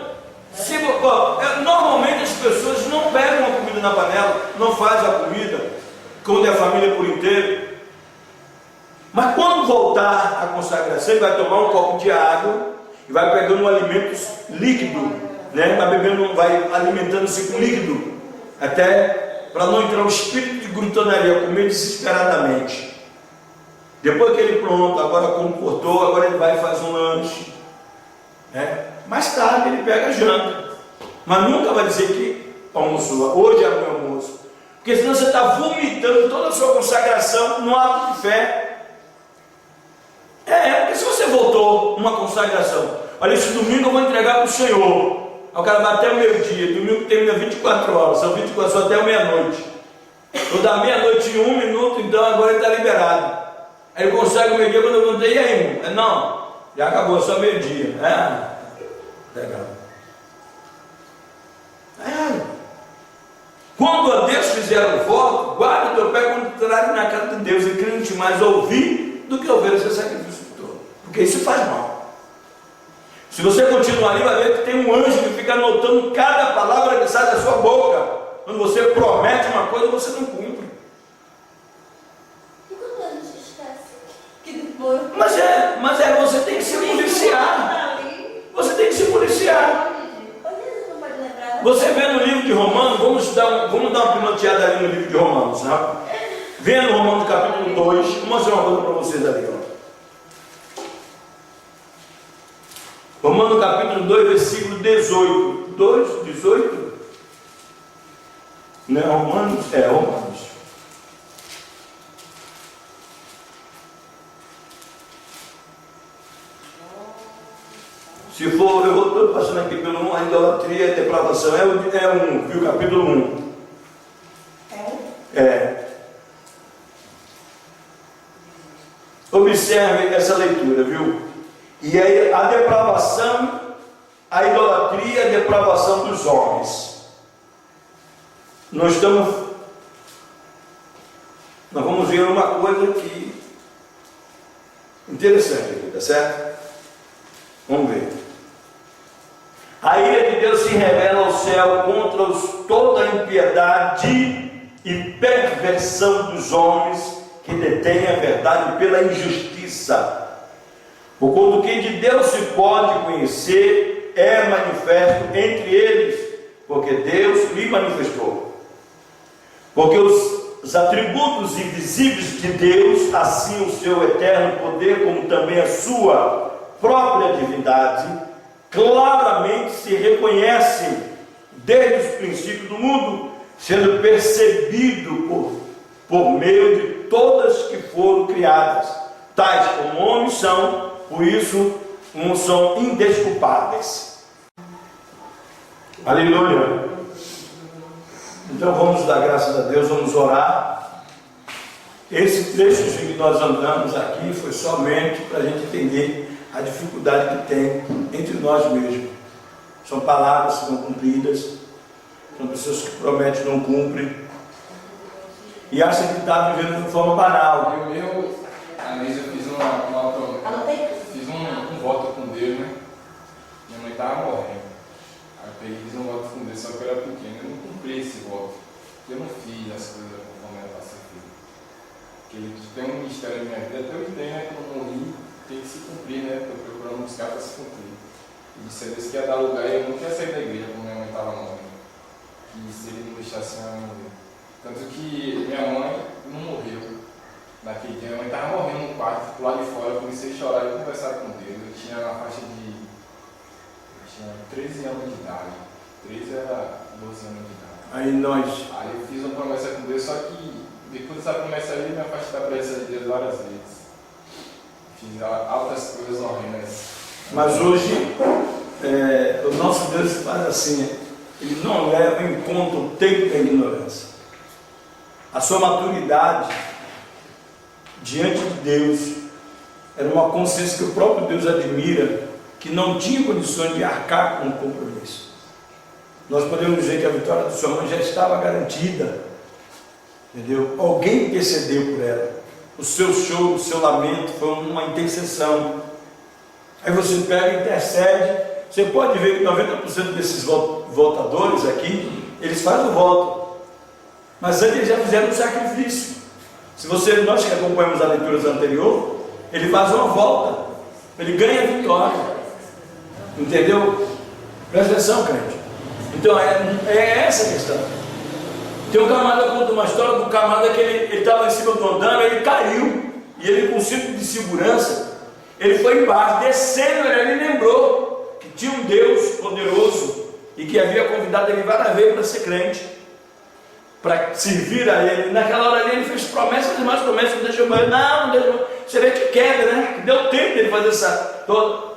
normalmente as pessoas não pegam a comida na panela, não fazem a comida, quando é a família por inteiro. Mas quando voltar à consagração, ele vai tomar um copo de água e vai pegando um alimento líquido, né? Vai alimentando-se com líquido, até para não entrar o espírito de glutonaria, comer desesperadamente. Depois que ele pronto, agora comportou, agora ele vai e faz um lanche. Mais tarde ele pega a janta, mas nunca vai dizer que almoçou, hoje é o meu almoço, porque senão você está vomitando toda a sua consagração no ato de fé. Porque se você voltou numa consagração, olha, esse domingo eu vou entregar para o Senhor, o cara vai até o meio-dia, domingo termina 24 horas, são 24 horas até a meia-noite, ou da meia-noite em 1 minuto, então agora ele está liberado. Aí ele consegue o meio-dia, quando eu perguntei, e aí, irmão? Não, já acabou, só meio-dia. Legal. Quando a Deus fizer o voto, guarda o teu pé contrário na cara de Deus e crente mais ouvir do que ouvir esse sacrifício todo, porque isso faz mal. Se você continuar ali, vai ver que tem um anjo que fica anotando cada palavra que sai da sua boca. Quando você promete uma coisa, você não cumpre. E quando a gente esquece? Que depois... Mas você tem que se policiar. Você tem que se policiar. Você vê no livro de Romanos, vamos dar uma pinoteada ali no livro de Romanos, né? Venha no Romanos capítulo 2, vou mostrar uma coisa para vocês ali, ó. Romanos capítulo 2, versículo 18. 18? Não é Romanos? É Romanos. Se for, eu estou passando aqui pelo 1, a idolatria e depravação é um, viu? Capítulo 1. Observe essa leitura, viu? E aí a depravação, a idolatria, a depravação dos homens. Nós vamos ver uma coisa que interessante aqui, tá certo? Vamos ver. A ira de Deus se revela ao céu contra toda a impiedade e perversão dos homens que detêm a verdade pela injustiça. Porquanto o que de Deus se pode conhecer é manifesto entre eles, porque Deus lhe manifestou. Porque os atributos invisíveis de Deus, assim o seu eterno poder, como também a sua própria divindade, claramente se reconhecem desde os princípios do mundo, sendo percebido por meio de todas que foram criadas, tais como homens são, por isso são indesculpáveis. Aleluia. Então vamos dar graças a Deus, vamos orar. Esse trecho que nós andamos aqui foi somente para a gente entender a dificuldade que tem entre nós mesmos. São palavras que não cumpridas, são pessoas que prometem e não cumprem, e acham que está vivendo de forma banal. Eu mesmo, a Neisa, fiz um voto com Deus, né? Minha mãe estava morrendo. Aí eu peguei e fiz um voto com Deus, só que eu era pequeno. Eu não cumpri esse voto. Eu não fiz as coisas conforme era para ser feito. Porque tem um mistério na minha vida, até eu entendo, né? Quando eu morri, tem que se cumprir, né? Estou procurando buscar para se cumprir. E disse a Deus que ia dar lugar e eu não queria sair da igreja quando minha mãe estava morrendo. Que se ele não deixasse minha mãe morrer. Tanto que minha mãe não morreu. Naquele dia, minha mãe estava morrendo no quarto, pro lado de fora, eu comecei a chorar e conversar com Deus. Eu tinha na faixa de. Eu tinha 13 anos de idade. 13 era 12 anos de idade. Aí eu fiz uma promessa com Deus, só que depois dessa promessa aí, eu me afastei da presença de Deus várias vezes. Fiz altas coisas horrendas. Mas hoje, o nosso Deus faz assim, ele não leva em conta o tempo da ignorância. A sua maturidade diante de Deus era uma consciência que o próprio Deus admira, que não tinha condições de arcar com o compromisso. Nós podemos dizer que a vitória do sua mãe já estava garantida, entendeu? Alguém intercedeu por ela. O seu choro, o seu lamento foi uma intercessão. Aí você pega e intercede. Você pode ver que 90% desses votadores aqui, eles fazem o voto, mas antes eles já fizeram um sacrifício. Se nós que acompanhamos a leitura anterior, ele faz uma volta, ele ganha a vitória, entendeu? Presta atenção, crente. Então é essa a questão. Tem um camarada, conta uma história do camarada que ele estava em cima do andame, ele caiu, e ele, com um cinto de segurança, ele foi embaixo, descendo, ele lembrou que tinha um Deus poderoso e que havia convidado ele várias vezes para ser crente, para servir a ele. Naquela hora ali ele fez promessas e mais promessas, não deixou mais, não deixou. Você vê que queda, né? Que deu tempo dele fazer essa toda.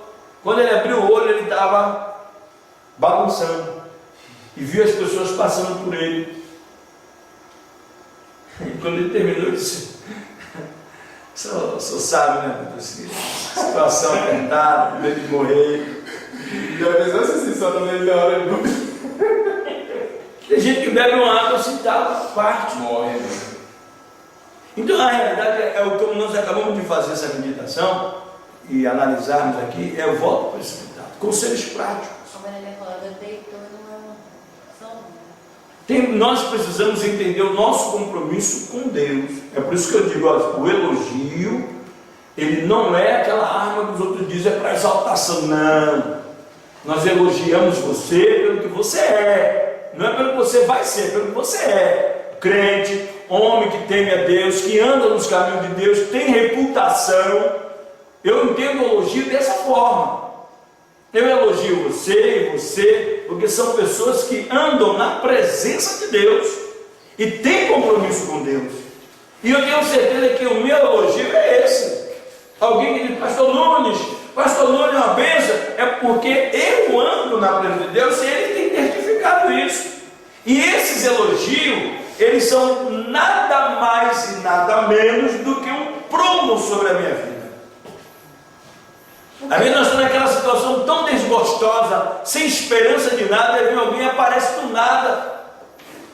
Quando ele abriu o olho, ele estava bagunçando e viu as pessoas passando por ele. E quando ele terminou, ele disse: só sabe, né? Situação apertada, medo de morrer. E a pessoa se sensação nele na hora de tem gente que bebe uma água assim, tá, parte. morre mesmo. Então a realidade é o que nós acabamos de fazer essa meditação e analisarmos aqui, é o voto precipitado, conselhos práticos. Nós precisamos entender o nosso compromisso com Deus. É por isso que eu digo, o elogio, ele não é aquela arma que os outros dizem, é para exaltação, não. Nós elogiamos você pelo que você é, não é pelo que você vai ser, é pelo que você é. Crente, homem que teme a Deus, que anda nos caminhos de Deus, tem reputação. Eu entendo o elogio dessa forma. Eu elogio você e você, porque são pessoas que andam na presença de Deus e têm compromisso com Deus. E eu tenho certeza que o meu elogio é esse. Alguém que diz: Pastor Nunes é uma bênção, é porque eu ando na presença de Deus e ele tem testificado isso. E esses elogios, eles são nada mais e nada menos do que um prumo sobre a minha vida. Às vezes nós estamos naquela situação tão desgostosa, sem esperança de nada, e alguém aparece do nada.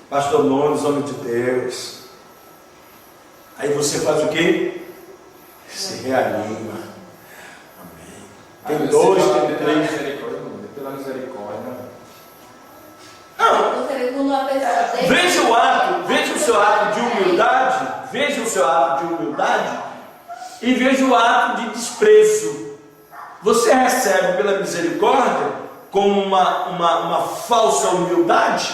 Pastor Nunes, homem de Deus. Aí você faz o quê? Se reanima. Amém. Tem dois, tem três. Pela misericórdia. Não. Veja o ato, veja o seu ato de humildade, veja o seu ato de humildade e veja o ato de desprezo. Você recebe pela misericórdia como uma falsa humildade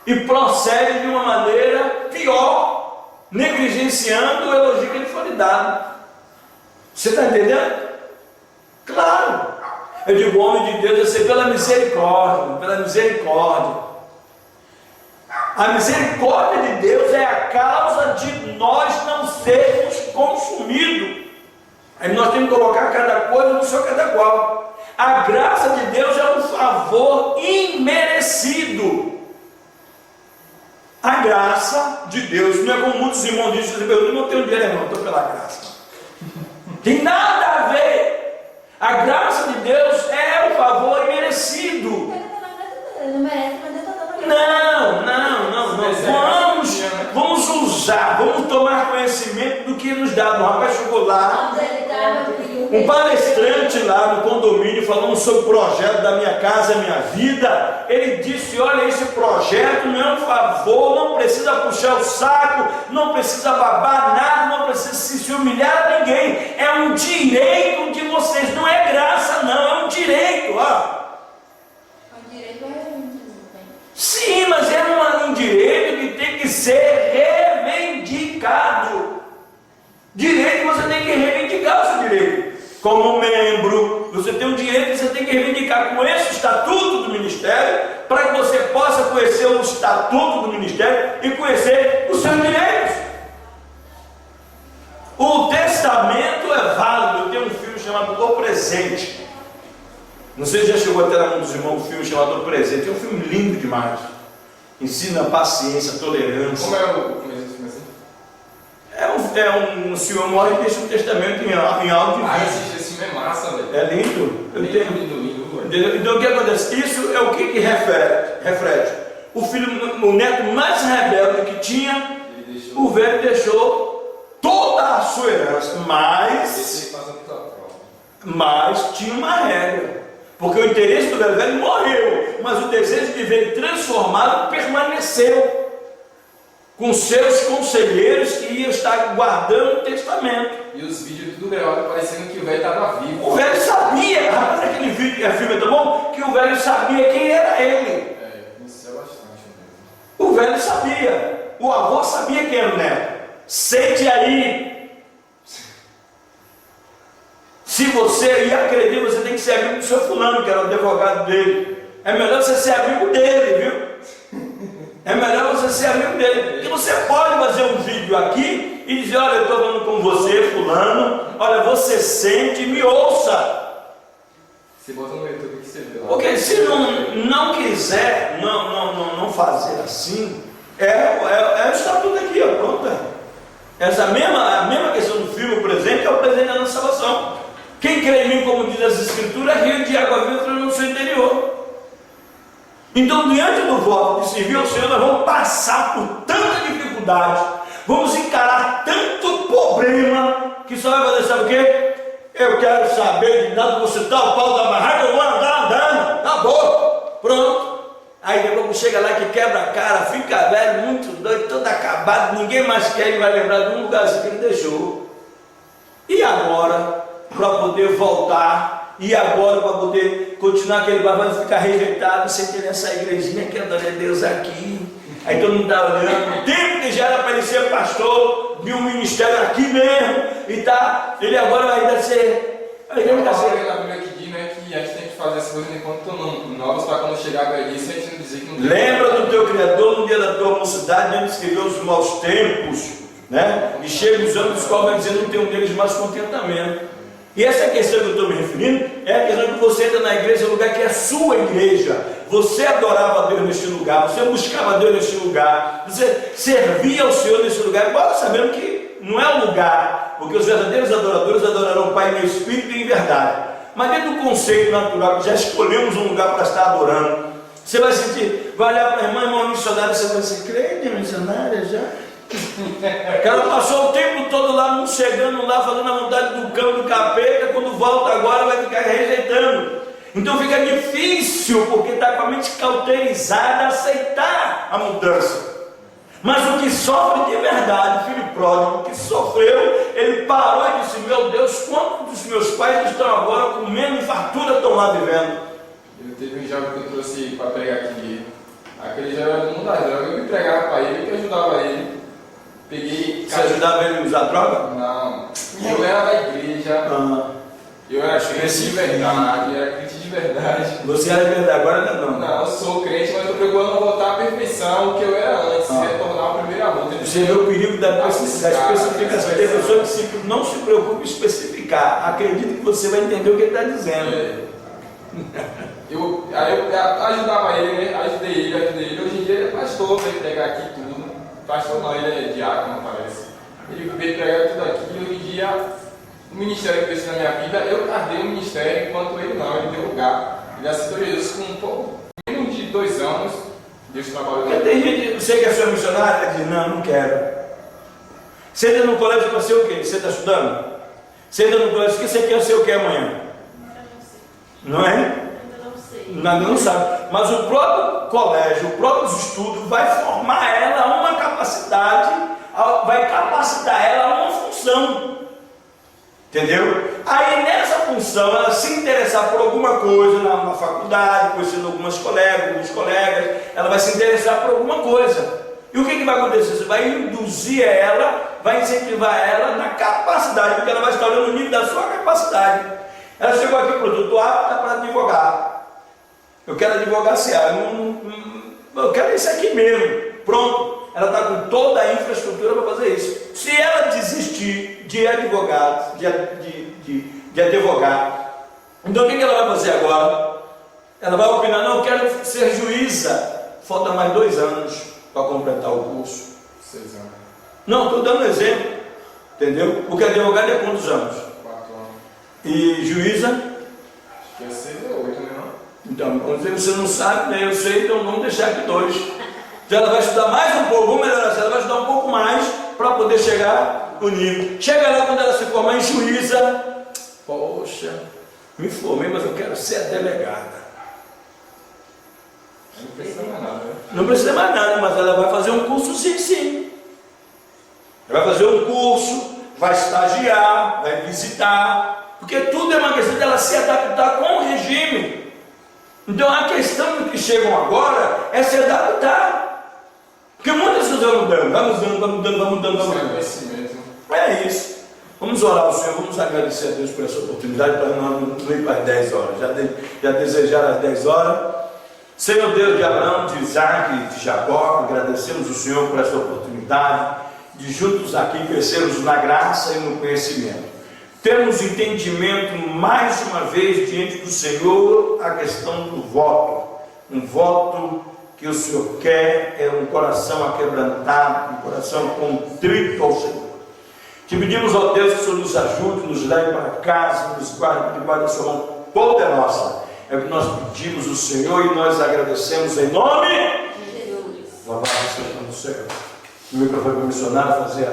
e procede de uma maneira pior, negligenciando o elogio que ele foi lhe dado. Você está entendendo? Claro. Eu digo, o homem de Deus é ser pela misericórdia, pela misericórdia. A misericórdia de Deus é a causa de nós não sermos consumidos. Aí nós temos que colocar cada coisa no seu cada qual. A graça de Deus é um favor imerecido. A graça de Deus não é como muitos irmãos dizem: eu não tenho dinheiro, irmão, estou pela graça. Tem nada a ver. A graça de Deus é um favor imerecido. Ele não merece, mas Deus está dando. Não. Vamos usar, vamos tomar conhecimento do que nos dá. O rapaz chegou lá. Ele está, meu filho, Um palestrante lá no condomínio falando sobre o projeto da Minha Casa Minha Vida, ele disse: olha, esse projeto não é um favor, não precisa puxar o saco, não precisa babar nada, não precisa se humilhar a ninguém, é um direito de vocês, não é graça não, é um direito, ó. O direito é muito. Sim, mas é um direito que tem que ser reivindicado. Direito, você tem que reivindicar o seu direito. Como membro, você tem um direito que você tem que reivindicar. Conheça o estatuto do ministério, para que você possa conhecer o estatuto do ministério e conhecer os seus direitos. O testamento é válido. Eu tenho um filme chamado O Presente. Não sei se já chegou até na mão dos irmãos um filme chamado O Presente. É um filme lindo demais. Ensina paciência, tolerância. Como é o começo desse filme assim? Um senhor morre e deixa um testamento em áudio e vídeo. Esse filme é massa, velho. É lindo. Lindo. Entendeu? Então o que acontece? Isso é o que reflete. O neto mais rebelde que tinha, o velho deixou toda a sua herança, mas tinha uma regra. Porque o interesse do velho morreu, mas o desejo de ver ele transformado permaneceu. Com seus conselheiros que iam estar guardando o testamento. E os vídeos tudo gravado parecendo que o velho estava vivo. O velho sabia, rapaz, aquele filme é tão bom, que o velho sabia quem era ele. Isso é bastante mesmo. O velho sabia, o avô sabia quem era o neto. Sente aí. Se você acredita, você tem que ser amigo do seu fulano, que era o advogado dele. É melhor você ser amigo dele, viu? É melhor você ser amigo dele. Porque você pode fazer um vídeo aqui e dizer: olha, eu estou falando com você, fulano. Olha, você sente e me ouça. Você bota no YouTube que você vê lá. Porque se não quiser, não fazer assim, é o estatuto aqui, ó, pronto. A mesma questão do filme, por exemplo, é o presente da nossa salvação. Quem crê em mim, como diz as Escrituras, rio de água viva no seu interior. Então, diante do voto de servir ao Senhor, nós vamos passar por tanta dificuldade, vamos encarar tanto problema, que só vai fazer, sabe o quê? Eu quero saber de nada, você tá o pau da barraca, eu vou andar andando, tá bom, pronto. Aí depois chega lá que quebra a cara, fica velho, muito doido, todo acabado, ninguém mais quer, ele vai lembrar de um lugarzinho que ele deixou. E agora, para poder voltar, e agora para poder continuar aquele babado, ficar rejeitado, sem ter essa igrejinha que adora Deus aqui. Aí todo mundo está olhando, o tempo que já era para ele ser pastor de um ministério aqui mesmo, e tá, ele agora vai ainda ser. Tem uma palavra na Bíblia que diz, né, que a gente tem que fazer as coisas enquanto estão novas, para quando chegar a velhice, a gente não dizer que não tem. Lembra do teu Criador no dia da tua mocidade, onde escreveu os maus tempos, né? E chega os anos dos quais vai dizer: não tem um deles mais contentamento. E essa questão que eu estou me referindo é a questão que você entra na igreja, o lugar que é a sua igreja. Você adorava a Deus neste lugar, você buscava a Deus neste lugar, você servia ao Senhor neste lugar, embora sabendo que não é o lugar, porque os verdadeiros adoradores adorarão o Pai em espírito e em verdade. Mas dentro do conceito natural, que já escolhemos um lugar para estar adorando, você vai sentir, vai olhar para a irmã missionária, você vai ser crente, missionária já? Ela passou o tempo todo lá, não chegando lá, fazendo a vontade do cão, do capeta. Quando volta agora vai ficar rejeitando. Então fica difícil, porque está com a mente cauterizada a aceitar a mudança. Mas o que sofre de verdade, filho pródigo, que sofreu, ele parou e disse: meu Deus, quantos dos meus pais estão agora comendo fartura, estão lá vivendo? Eu teve um jovem que eu trouxe para pregar aqui. Aquele jovem era do mundo das drogas, eu me pregava para ele, eu ajudava ele. Peguei. Você ajudava ele a usar droga? Não. Eu era da igreja. Eu era crente de verdade. Eu era crente de verdade. Você era de verdade, agora não? Não, eu sou crente, mas estou procurando voltar à perfeição, o que eu era antes, retornar ao primeiro amor. Você vê o perigo da especificação. Tem pessoa que não se preocupa em especificar. Acredita que você vai entender o que ele está dizendo. Eu ajudava ele, né? Ajudei ele. Hoje em dia ele é pastor, veio pregar aqui tudo. Pastor não, ele é diácono, parece. Ele veio pregar tudo aqui e hoje em dia o ministério que fez na minha vida, eu guardei o ministério, enquanto ele não, ele deu lugar. Ele aceitou Jesus com menos de 2 anos. Deus trabalhou. Porque tem gente, você quer ser missionário? Ele diz: não quero. Você entra no colégio para ser o quê? Você está estudando? Você ainda não conhece o que você quer ser o que amanhã? Não é? Ainda não sei. Ainda não sabe. Mas o próprio colégio, o próprio estudo vai formar ela a uma capacidade, vai capacitar ela a uma função. Entendeu? Aí nessa função, ela se interessar por alguma coisa na faculdade, conhecendo alguns colegas, ela vai se interessar por alguma coisa. E o que vai acontecer? Você vai induzir ela, vai incentivar ela na capacidade, porque ela vai estar olhando o nível da sua capacidade. Ela chegou aqui para o doutor, apta para advogar. Eu quero advogaciar, eu quero isso aqui mesmo. Pronto. Ela está com toda a infraestrutura para fazer isso. Se ela desistir de advogado, de advogar, então o que ela vai fazer agora? Ela vai opinar, não, eu quero ser juíza. Falta mais 2 anos para completar o curso. 6 anos. Não, estou dando um exemplo. Entendeu? Porque advogado é quantos anos? 4 anos. E juíza? Acho que é 6 ou 8, né? Então, quando você não sabe, né? Eu sei, então vamos deixar aqui 2. Então ela vai estudar mais um pouco, vamos melhorar assim, ela vai estudar um pouco mais para poder chegar no nível. Chega lá quando ela se formar em juíza, poxa, me formei, mas eu quero ser a delegada. Não precisa mais nada, né? Não precisa mais nada, mas ela vai fazer um curso sim. Ela vai fazer um curso, vai estagiar, vai visitar, porque tudo é uma questão de ela se adaptar com o regime. Então a questão do que chegam agora é se adaptar. Porque muitas coisas vão mudando, vai mudando. Conhecimento. É isso. Vamos orar ao Senhor, vamos agradecer a Deus por essa oportunidade para nós não ir para as 10 horas. Já desejaram as 10 horas. Senhor Deus de Abraão, de Isaac e de Jacó, agradecemos o Senhor por essa oportunidade de juntos aqui crescermos na graça e no conhecimento. Temos entendimento mais uma vez diante do Senhor a questão do voto. Um voto que o Senhor quer é um coração aquebrantado, um coração contrito ao Senhor. Te pedimos, ó Deus, que o Senhor nos ajude, nos leve para casa, nos guarde debaixo da sua mão poderosa. É o que nós pedimos ao Senhor e nós agradecemos em nome De Jesus. Louvado seja o Senhor. O microfone para o missionário fazer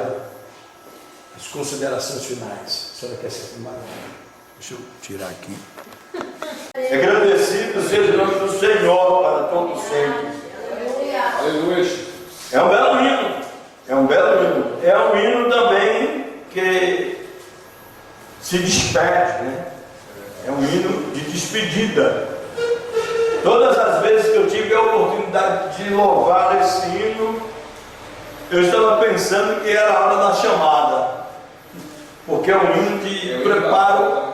as considerações finais. A senhora quer ser filmada? Deixa eu tirar aqui. Agradecido seja o nome do Senhor para todo sempre. Aleluia. É um belo hino. É um belo hino. É um hino também que se despede, né? É um hino de despedida. Todas as vezes que eu tive a oportunidade de louvar esse hino, eu estava pensando que era a hora da chamada, porque é um hino de preparo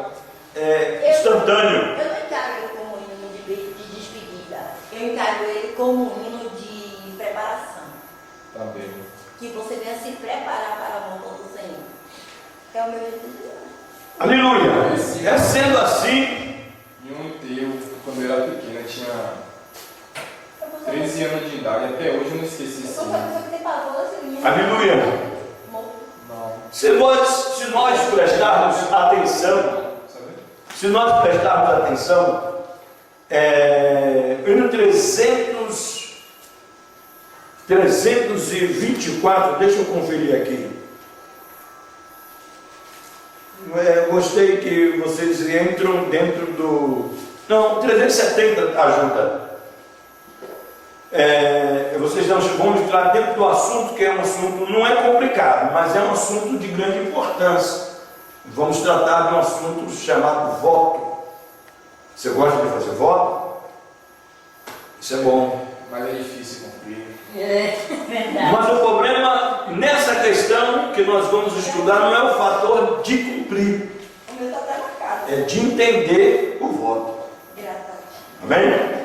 instantâneo. Eu não encaro ele como um hino de despedida. Eu encaro ele como um hino de preparação. Também. Que você venha se preparar para a volta do Senhor. É o meu jeito de dizer. Aleluia! É sendo assim. E um teu, quando eu era pequena, tinha 13 anos de idade, até hoje eu não esqueci Eu esse sou uma pessoa que tem pavor assim. Aleluia! Não. Se nós prestarmos atenção, se nós prestarmos atenção, no 324, deixa eu conferir aqui. Gostei que vocês entram dentro do... Não, 370 ajuda. Vocês vão entrar dentro do assunto, que é um assunto, não é complicado, mas é um assunto de grande importância. Vamos tratar de um assunto chamado voto. Você gosta de fazer voto? Isso é bom. Mas é difícil cumprir. É verdade. Mas o problema nessa questão que nós vamos estudar não é o fator de cumprir, O meu está até marcado. é de entender o voto. Graças a Deus. Amém?